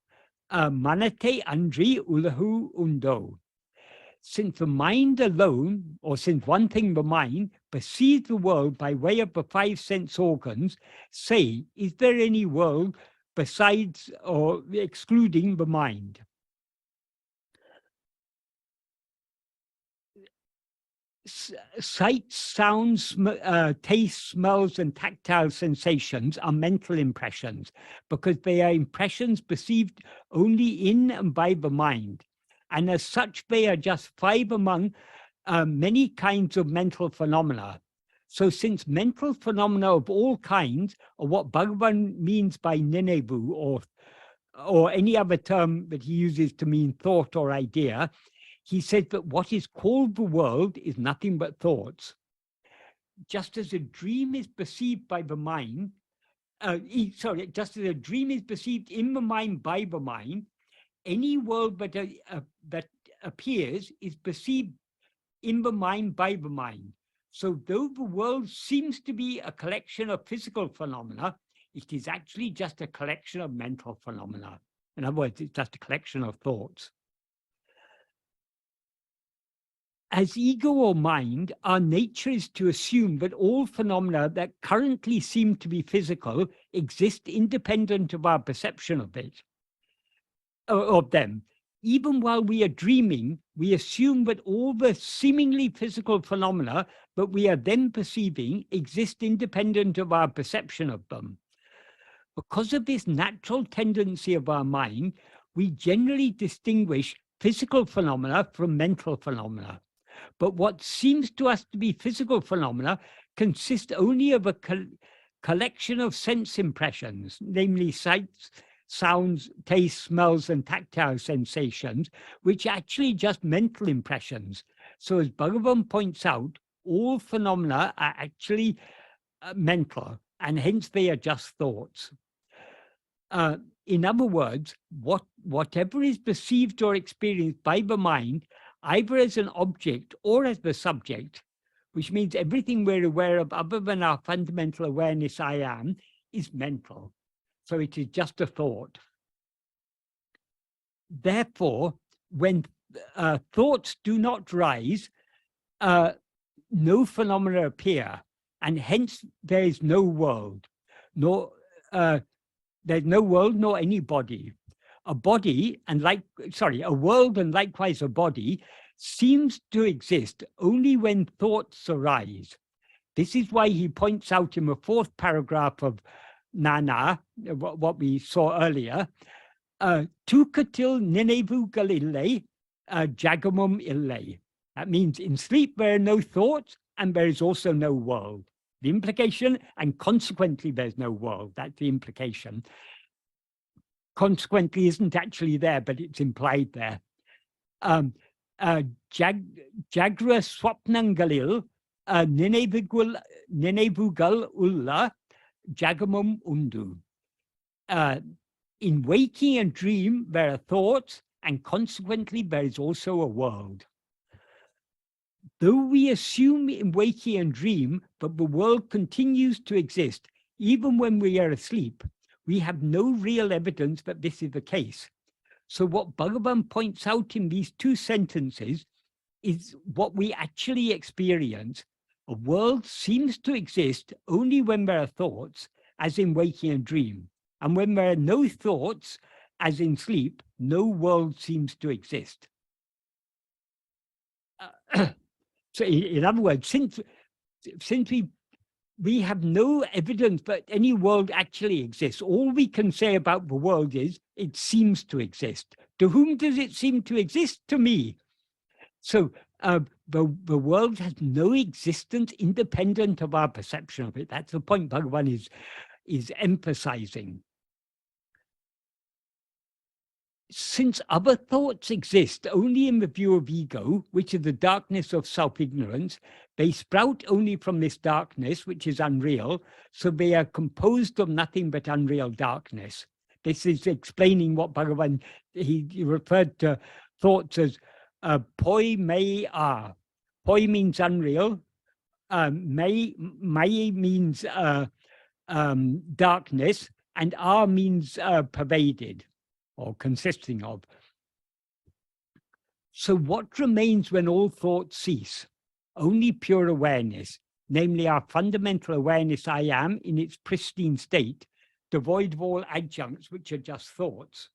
manate andri ulahu undo. Since the mind alone, or since one thing, the mind, perceives the world by way of the 5 sense organs, say, is there any world besides or excluding the mind? Sights, sounds, tastes, smells, and tactile sensations are mental impressions because they are impressions perceived only in and by the mind. And as such, they are just 5 among many kinds of mental phenomena. So since mental phenomena of all kinds are what Bhagavan means by niṇaivaṇuvu, or any other term that he uses to mean thought or idea, he said that what is called the world is nothing but thoughts. Just as a dream is perceived by the mind, just as a dream is perceived in the mind by the mind, any world that appears is perceived in the mind by the mind. So though the world seems to be a collection of physical phenomena, it is actually just a collection of mental phenomena. In other words, it's just a collection of thoughts. As ego or mind, our nature is to assume that all phenomena that currently seem to be physical exist independent of our perception of them. Even while we are dreaming, we assume that all the seemingly physical phenomena that we are then perceiving exist independent of our perception of them. Because of this natural tendency of our mind, we generally distinguish physical phenomena from mental phenomena. But what seems to us to be physical phenomena consist only of a collection of sense impressions, namely sights, sounds, tastes, smells, and tactile sensations, which are actually just mental impressions. So as Bhagavan points out, all phenomena are actually mental, and hence they are just thoughts. In other words, whatever is perceived or experienced by the mind, either as an object or as the subject, which means everything we're aware of other than our fundamental awareness I am, is mental. So it is just a thought. Therefore, when thoughts do not rise, no phenomena appear, and hence there is no world, nor there's no world nor any body. A world and likewise a body seems to exist only when thoughts arise. This is why he points out in the 4th paragraph of Nana, what we saw earlier, Tukatil niṇaivagal illai, jagamum illai. That means in sleep there are no thoughts and there is also no world. The implication, and consequently there's no world, that's the implication. Consequently isn't actually there, but it's implied there. Jagra swapnangalil niṇaivagal ulla jagamum undu. In waking and dream, there are thoughts, and consequently there is also a world. Though we assume in waking and dream that the world continues to exist, even when we are asleep, we have no real evidence that this is the case. So what Bhagavan points out in these 2 sentences is what we actually experience, A world seems to exist only when there are thoughts, as in waking and dream. And when there are no thoughts, as in sleep, no world seems to exist. So in other words, since we have no evidence that any world actually exists, all we can say about the world is it seems to exist. To whom does it seem to exist? To me. So the world has no existence independent of our perception of it. That's the point Bhagavan is emphasizing. Since other thoughts exist only in the view of ego, which is the darkness of self-ignorance, they sprout only from this darkness, which is unreal, so they are composed of nothing but unreal darkness. This is explaining what Bhagavan, he referred to thoughts as poyyā. Poy means unreal, meyyāy means darkness, and means pervaded, or consisting of. So what remains when all thoughts cease? Only pure awareness, namely our fundamental awareness I am in its pristine state, devoid of all adjuncts which are just thoughts.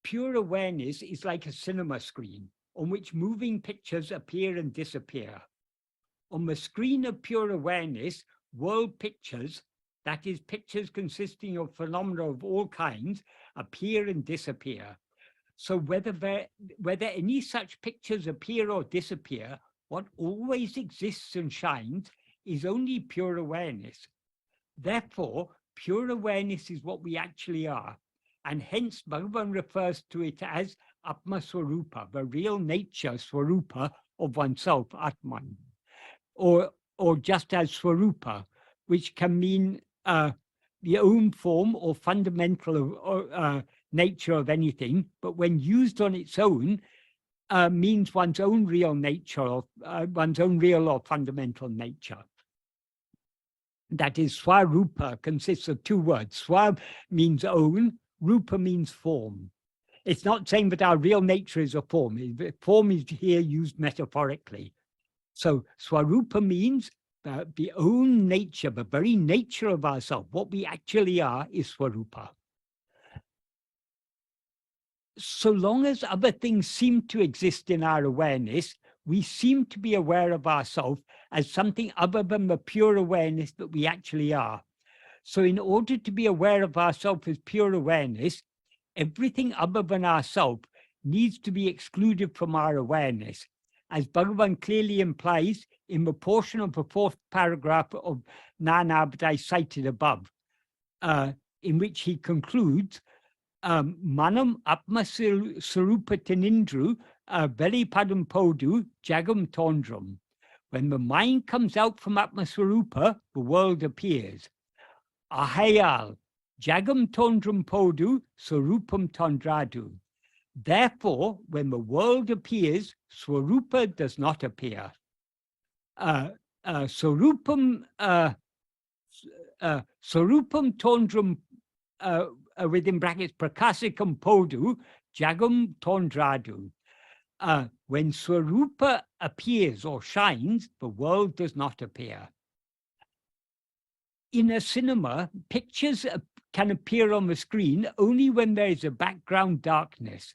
Pure awareness is like a cinema screen on which moving pictures appear and disappear. On the screen of pure awareness, world pictures, that is, pictures consisting of phenomena of all kinds, appear and disappear. So whether any such pictures appear or disappear, what always exists and shines is only pure awareness. Therefore, pure awareness is what we actually are. And hence Bhagavan refers to it as Atma-swarupa, the real nature, swarupa, of oneself, Atman. Or just as swarupa, which can mean the own form or fundamental nature of anything, but when used on its own, means one's own real nature, or one's own real or fundamental nature. That is, swarupa consists of two words. Swa means own, rupa means form. It's not saying that our real nature is a form. Form is here used metaphorically. So swarupa means the own nature, the very nature of ourselves. What we actually are is swarupa. So long as other things seem to exist in our awareness, we seem to be aware of ourselves as something other than the pure awareness that we actually are. So in order to be aware of ourselves as pure awareness, everything other than ourselves needs to be excluded from our awareness, as Bhagavan clearly implies in the portion of the fourth paragraph of Āṇma-Viddai cited above, in which he concludes, Manam Atma-sarupa tinindru velipadam podu jagam tondram. When the mind comes out from Atma-sarupa, the world appears. Ahayal, jagam tondram podu sarupam tondradu. Therefore, when the world appears, swarupa does not appear. Sarupam tondram, within brackets, prakasikam podu, jagam tondradu. When swarupa appears or shines, the world does not appear. In a cinema, pictures can appear on the screen only when there is a background darkness.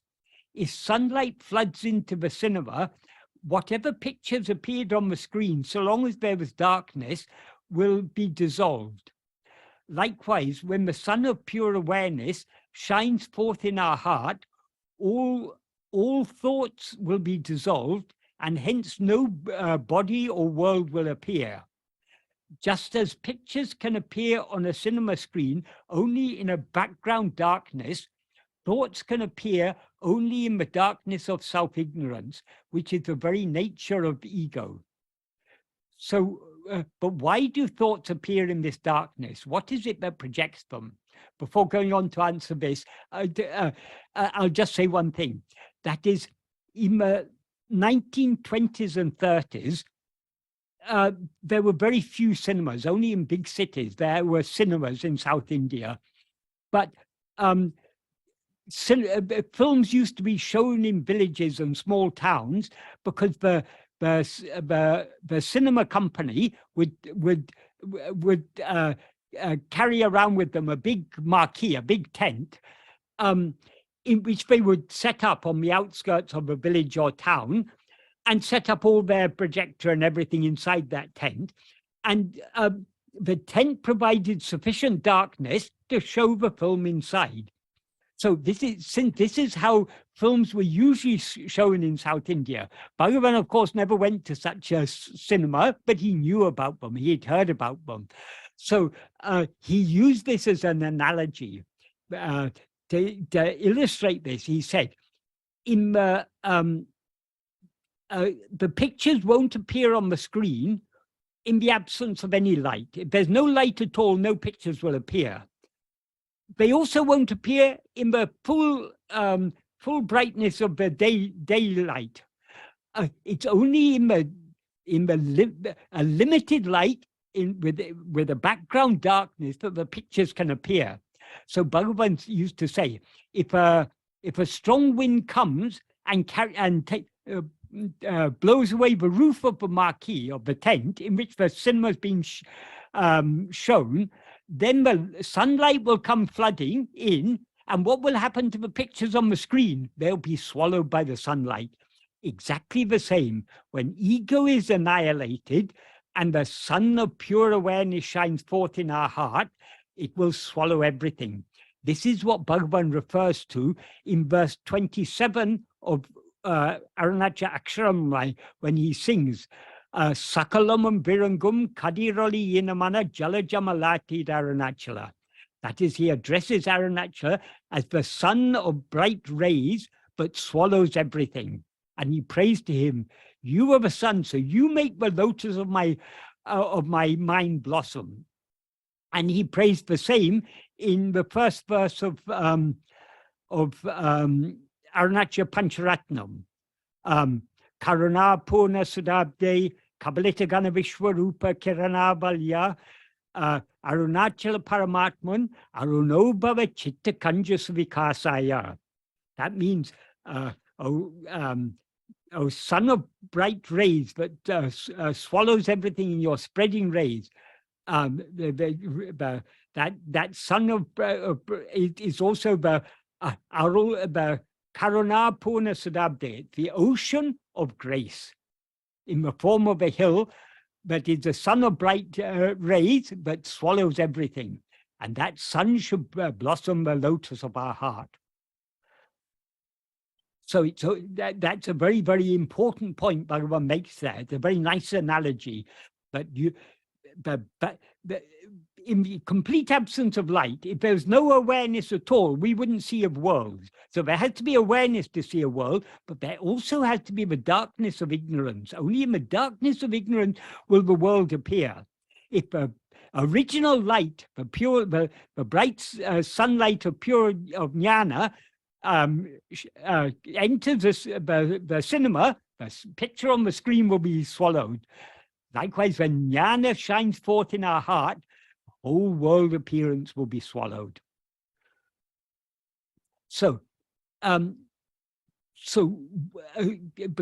If sunlight floods into the cinema, whatever pictures appeared on the screen, so long as there was darkness, will be dissolved. Likewise, when the sun of pure awareness shines forth in our heart, all thoughts will be dissolved, and hence no body or world will appear. Just as pictures can appear on a cinema screen only in a background darkness, thoughts can appear only in the darkness of self-ignorance, which is the very nature of ego. So, but why do thoughts appear in this darkness? What is it that projects them? Before going on to answer this, I'll just say one thing. That is, in the 1920s and 30s, there were very few cinemas. Only in big cities there were cinemas in South India. But films used to be shown in villages and small towns because the the cinema company would carry around with them a big marquee, a big tent, in which they would set up on the outskirts of a village or town, and set up all their projector and everything inside that tent. And the tent provided sufficient darkness to show the film inside. So since this is how films were usually shown in South India. Bhagavan, of course, never went to such a cinema, but he knew about them. He had heard about them. So he used this as an analogy to illustrate this. He said, in the pictures won't appear on the screen in the absence of any light. If there's no light at all, no pictures will appear. They also won't appear in the full brightness of the daylight. It's only in a limited light with a background darkness that the pictures can appear. So Bhagavan used to say, if a strong wind comes and blows away the roof of the marquee of the tent in which the cinema is being shown, then the sunlight will come flooding in, and what will happen to the pictures on the screen? They'll be swallowed by the sunlight. Exactly the same. When ego is annihilated and the sun of pure awareness shines forth in our heart, it will swallow everything. This is what Bhagavan refers to in verse 27 of Āṛma-Vichara when he sings, Sakalamam virangum kadiroli yinamana jalajamalati Arunachala. That is, he addresses Arunachala as the sun of bright rays, but swallows everything. And he prays to him, you are the sun, so you make the lotus of my mind blossom. And he prays the same in the first verse of Arunachala Pancharatnam. Karuna Purna Sudabde Kabalita Gana Vishwarupa Kirana Viḷaṅgumē Arunachala Paramatman Arunobhava Chitta Kanjas Vikasaya. That means, O sun of bright rays that swallows everything in your spreading rays. That sun of is also the Karuna Purna Sudabde, the ocean of grace, in the form of a hill that is the sun of bright rays that swallows everything. And that sun should blossom the lotus of our heart. So that's a very, very important point Bhagavan makes there. It's a very nice analogy. But in the complete absence of light, if there's no awareness at all, we wouldn't see a world. So there has to be awareness to see a world, but there also has to be the darkness of ignorance. Only in the darkness of ignorance will the world appear. If the original light, the bright sunlight of gnāna enters the cinema, the picture on the screen will be swallowed. Likewise, when gnāna shines forth in our heart, whole world appearance will be swallowed. So, the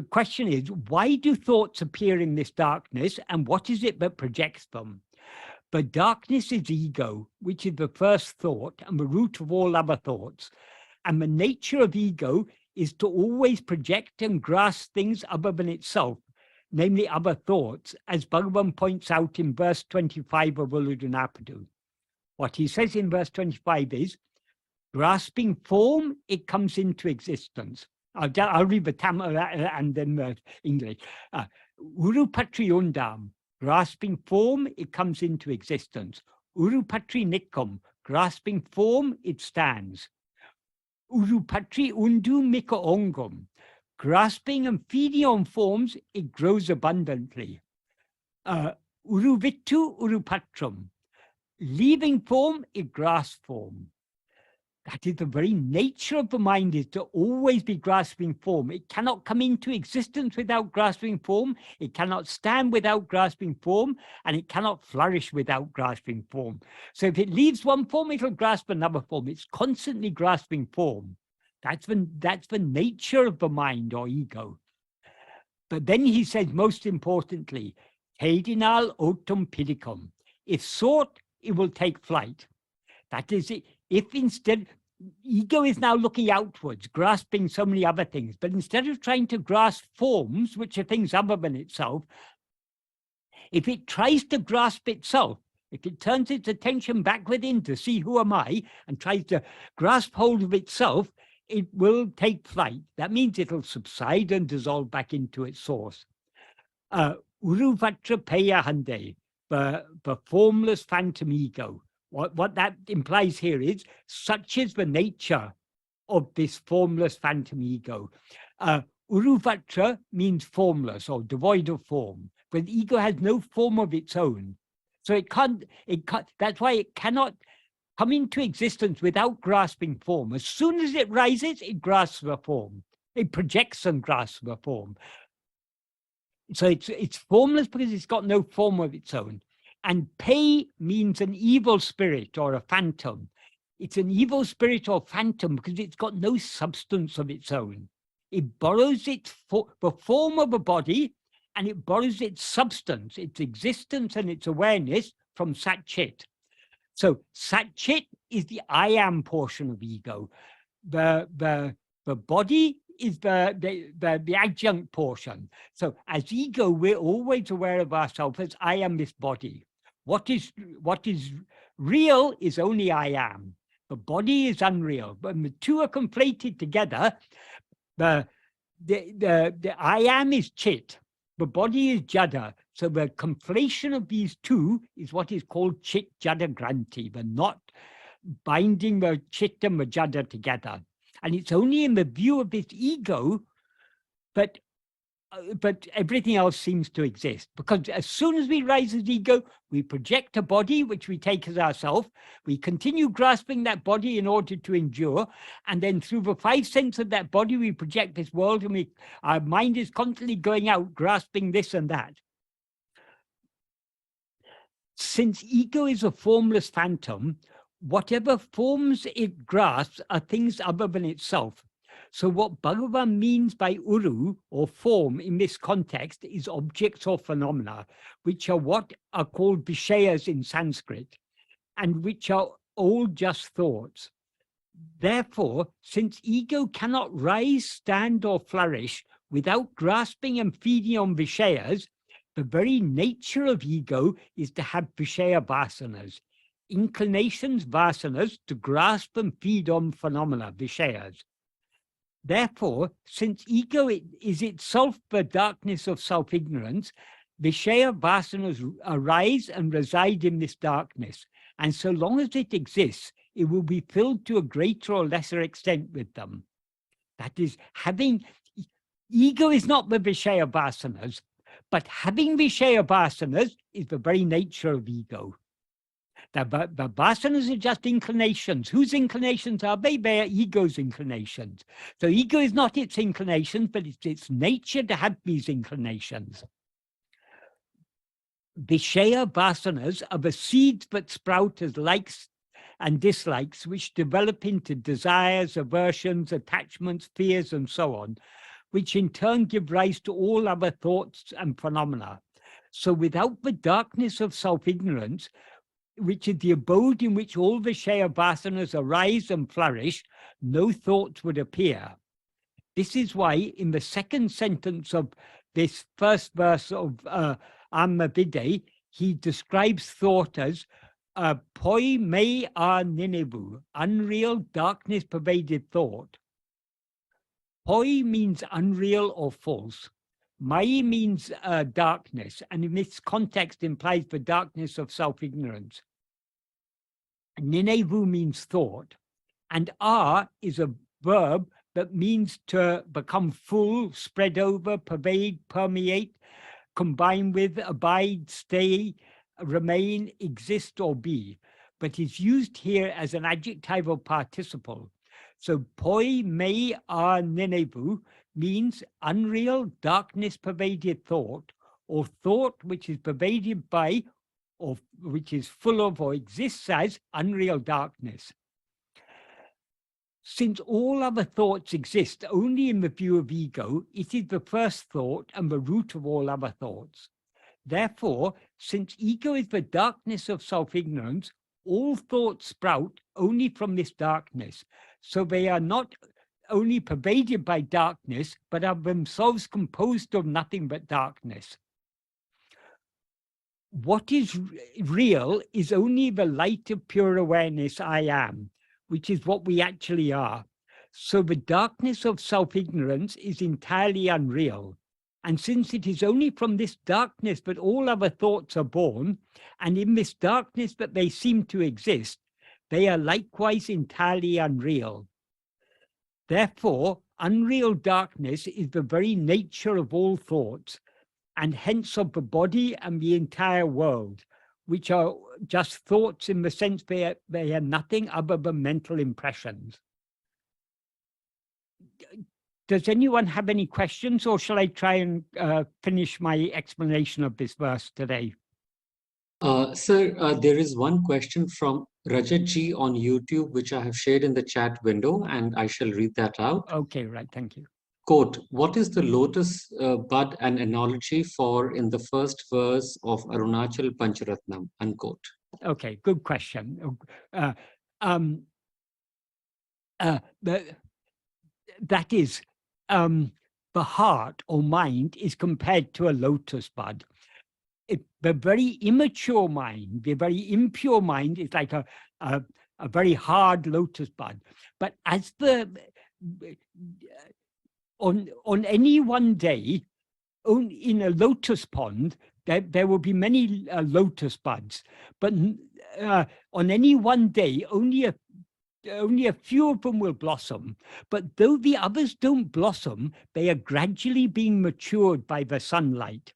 question is, why do thoughts appear in this darkness, and what is it that projects them? The darkness is ego, which is the first thought and the root of all other thoughts. And the nature of ego is to always project and grasp things other than itself, namely other thoughts, as Bhagavan points out in verse 25 of Uludunapadu. What he says in verse 25 is, grasping form, it comes into existence. I'll read the Tamil and then the English. Urupatri undam, grasping form, it comes into existence. Urupatri nikkam, grasping form, it stands. Urupatri undu mika ongam, grasping and feeding on forms, it grows abundantly. Uruvittu urupatram, leaving form, it grasps form. That is the very nature of the mind, is to always be grasping form. It cannot come into existence without grasping form. It cannot stand without grasping form, and it cannot flourish without grasping form. So if it leaves one form, it'll grasp another form. It's constantly grasping form. That's the nature of the mind or ego. But then he says, most importantly, hedinal otum pidicum. If sought, it will take flight. That is, if instead, ego is now looking outwards, grasping so many other things, but instead of trying to grasp forms, which are things other than itself, if it tries to grasp itself, if it turns its attention back within to see who am I and tries to grasp hold of itself, it will take flight. That means it'll subside and dissolve back into its source. Uruvatra peyyā hande, the formless phantom ego. What that implies here is, such is the nature of this formless phantom ego. Uruvatra means formless or devoid of form, but the ego has no form of its own. So it can't, that's why it cannot come into existence without grasping form. As soon as it rises, it grasps the form. It projects and grasps the form. So it's formless because it's got no form of its own. And pay means an evil spirit or a phantom. It's an evil spirit or phantom because it's got no substance of its own. It borrows the form of a body, and it borrows its substance, its existence and its awareness from Sat-Chit. So Sat-Chit is the I am portion of ego. The body is the adjunct portion. So as ego, we're always aware of ourselves as I am this body. What is real is only I am. The body is unreal. When the two are conflated together, the I am is Chit, the body is Jada. So the conflation of these two is what is called Chit Jada Granti, the knot binding the Chit and the Jada together. And it's only in the view of this ego but everything else seems to exist, because as soon as we rise as ego, we project a body which we take as ourself. We continue grasping that body in order to endure, and then through the five senses of that body, we project this world, and our mind is constantly going out grasping this and that. Since ego is a formless phantom, whatever forms it grasps are things other than itself. So what Bhagavan means by uru, or form, in this context is objects or phenomena, which are what are called vishayas in Sanskrit, and which are all just thoughts. Therefore, since ego cannot rise, stand, or flourish without grasping and feeding on vishayas, the very nature of ego is to have vishaya vasanas, inclinations, vasanas, to grasp and feed on phenomena, vishayas. Therefore, since ego is itself the darkness of self-ignorance, vishaya vasanas arise and reside in this darkness, and so long as it exists, it will be filled to a greater or lesser extent with them. That is, ego is not the vishaya vasanas, but having vishaya vasanas is the very nature of ego. The vasanas are just inclinations. Whose inclinations are they? They are ego's inclinations. So ego is not its inclinations, but it's its nature to have these inclinations. Vishaya vasanas are the seeds that sprout as likes and dislikes, which develop into desires, aversions, attachments, fears, and so on, which in turn give rise to all other thoughts and phenomena. So without the darkness of self-ignorance, which is the abode in which all vishaya vasanas arise and flourish, no thoughts would appear. This is why in the second sentence of this first verse of Āṇma-Viddai, he describes thought as poyyā niṇaivaṇuvu, unreal, darkness-pervaded thought. Poy means unreal or false. Meyyā means darkness, and in this context implies the darkness of self-ignorance. Niṇaivaṇuvu means thought, and is a verb that means to become full, spread over, pervade, permeate, combine with, abide, stay, remain, exist, or be, but is used here as an adjectival participle. So poyyā niṇaivaṇuvu means unreal, darkness-pervaded thought, or thought which is pervaded by, or which is full of or exists as unreal darkness. since all other thoughts exist only in the view of ego, it is the first thought and the root of all other thoughts. Therefore, since ego is the darkness of self-ignorance, all thoughts sprout only from this darkness. So they are not only pervaded by darkness, but are themselves composed of nothing but darkness. What is real is only the light of pure awareness, I am, which is what we actually are. So the darkness of self-ignorance is entirely unreal. And since it is only from this darkness that all other thoughts are born, and in this darkness that they seem to exist, they are likewise entirely unreal. Therefore, unreal darkness is the very nature of all thoughts, and hence of the body and the entire world, which are just thoughts in the sense they are nothing other than mental impressions. Does anyone have any questions, or shall I try and finish my explanation of this verse today?
Sir, there is one question from Rajat on YouTube, which I have shared in the chat window, and I shall read that out.
Okay, right, thank you.
Quote, what is the lotus bud an analogy for in the first verse of Arunachal Pancharatnam? Unquote.
Okay, good question. That is, the heart or mind is compared to a lotus bud. The very immature mind, the very impure mind is like a very hard lotus bud. But as on any one day, in a lotus pond, there will be many lotus buds. But on any one day, only a few of them will blossom. But though the others don't blossom, they are gradually being matured by the sunlight.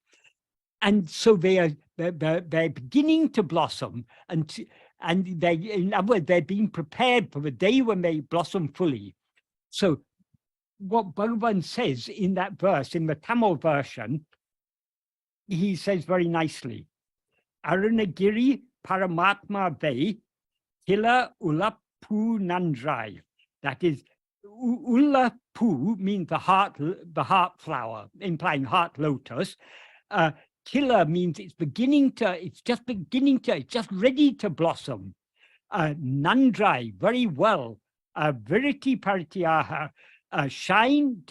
And so they're beginning to blossom, and they, in other words, they're being prepared for the day when they blossom fully. So what Bhagavan says in that verse, in the Tamil version, he says very nicely, Arunagiri Paramatma Ve Hila Ulapu Nandrai. That is, Ulapu means the heart flower, implying heart lotus. Kila means it's just ready to blossom. Nandrai, very well. Viriti Parityaha, shine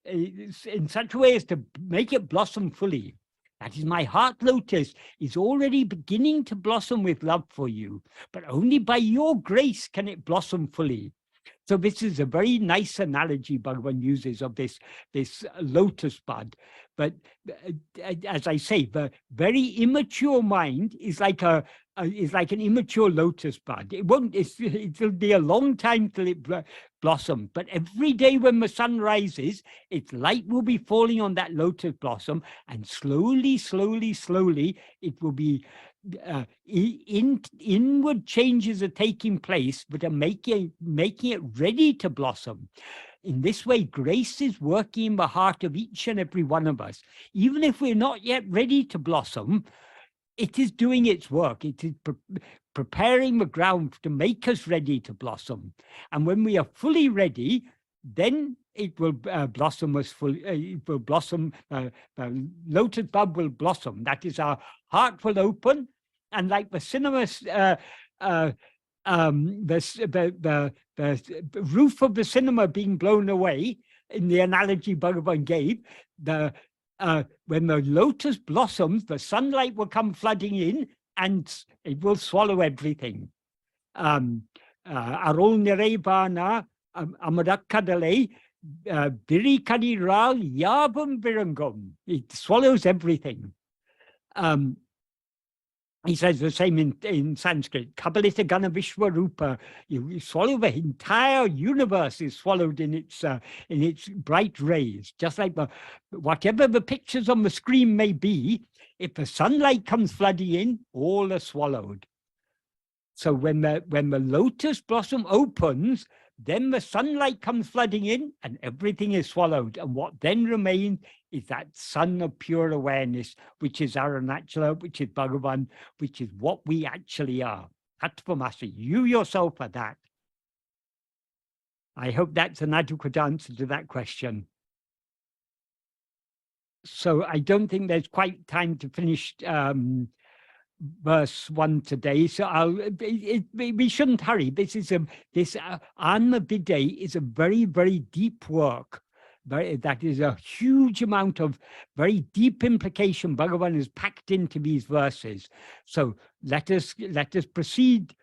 in such a way as to make it blossom fully. That is, my heart lotus is already beginning to blossom with love for you, but only by your grace can it blossom fully. So this is a very nice analogy Bhagavan uses of this lotus bud. But as I say, the very immature mind is like an immature lotus bud. It will be a long time till it blossoms. But every day when the sun rises, its light will be falling on that lotus blossom, and slowly, slowly, slowly, it will be inward changes are taking place, but are making it ready to blossom. In this way, grace is working in the heart of each and every one of us. Even if we're not yet ready to blossom, it is doing its work. It is preparing the ground to make us ready to blossom. And when we are fully ready, then it will blossom us fully. It will blossom. The lotus bud will blossom. That is, our heart will open, and like the cinema. The roof of the cinema being blown away, in the analogy Bhagavan gave, when the lotus blossoms, the sunlight will come flooding in and it will swallow everything. Arol nireivana amadakkadale birikadi ral yabam virangum. It swallows everything. He says the same in Sanskrit. Kabalita Gana Vishwarupa. You swallow the entire universe is swallowed in its bright rays. Just like whatever the pictures on the screen may be, if the sunlight comes flooding in, all are swallowed. So when the lotus blossom opens, then the sunlight comes flooding in and everything is swallowed. And what then remains is that sun of pure awareness, which is Arunachala, which is Bhagavan, which is what we actually are. Tattvamasi, you yourself are that. I hope that's an adequate answer to that question. So I don't think there's quite time to finish verse 1 today. So we shouldn't hurry. This Āṉma-Viddai is a very, very deep work. That is a huge amount of very deep implication Bhagavan has packed into these verses. So let us proceed.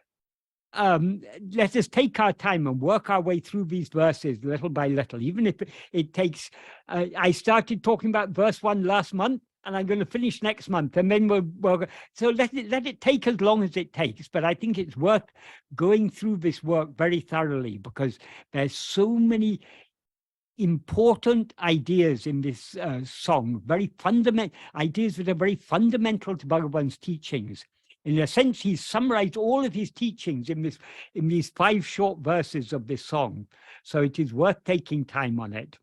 Let us take our time and work our way through these verses little by little, even if it takes. I started talking about verse 1 last month, and I'm going to finish next month, and then we'll so let it take as long as it takes. But I think it's worth going through this work very thoroughly, because there's so many important ideas in this song, very fundamental ideas that are very fundamental to Bhagavan's teachings. In a sense, he's summarized all of his teachings in these 5 short verses of this song. So it is worth taking time on it.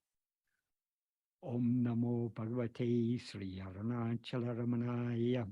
Om Namo Bhagavate Sri Arunachala Ramanaya.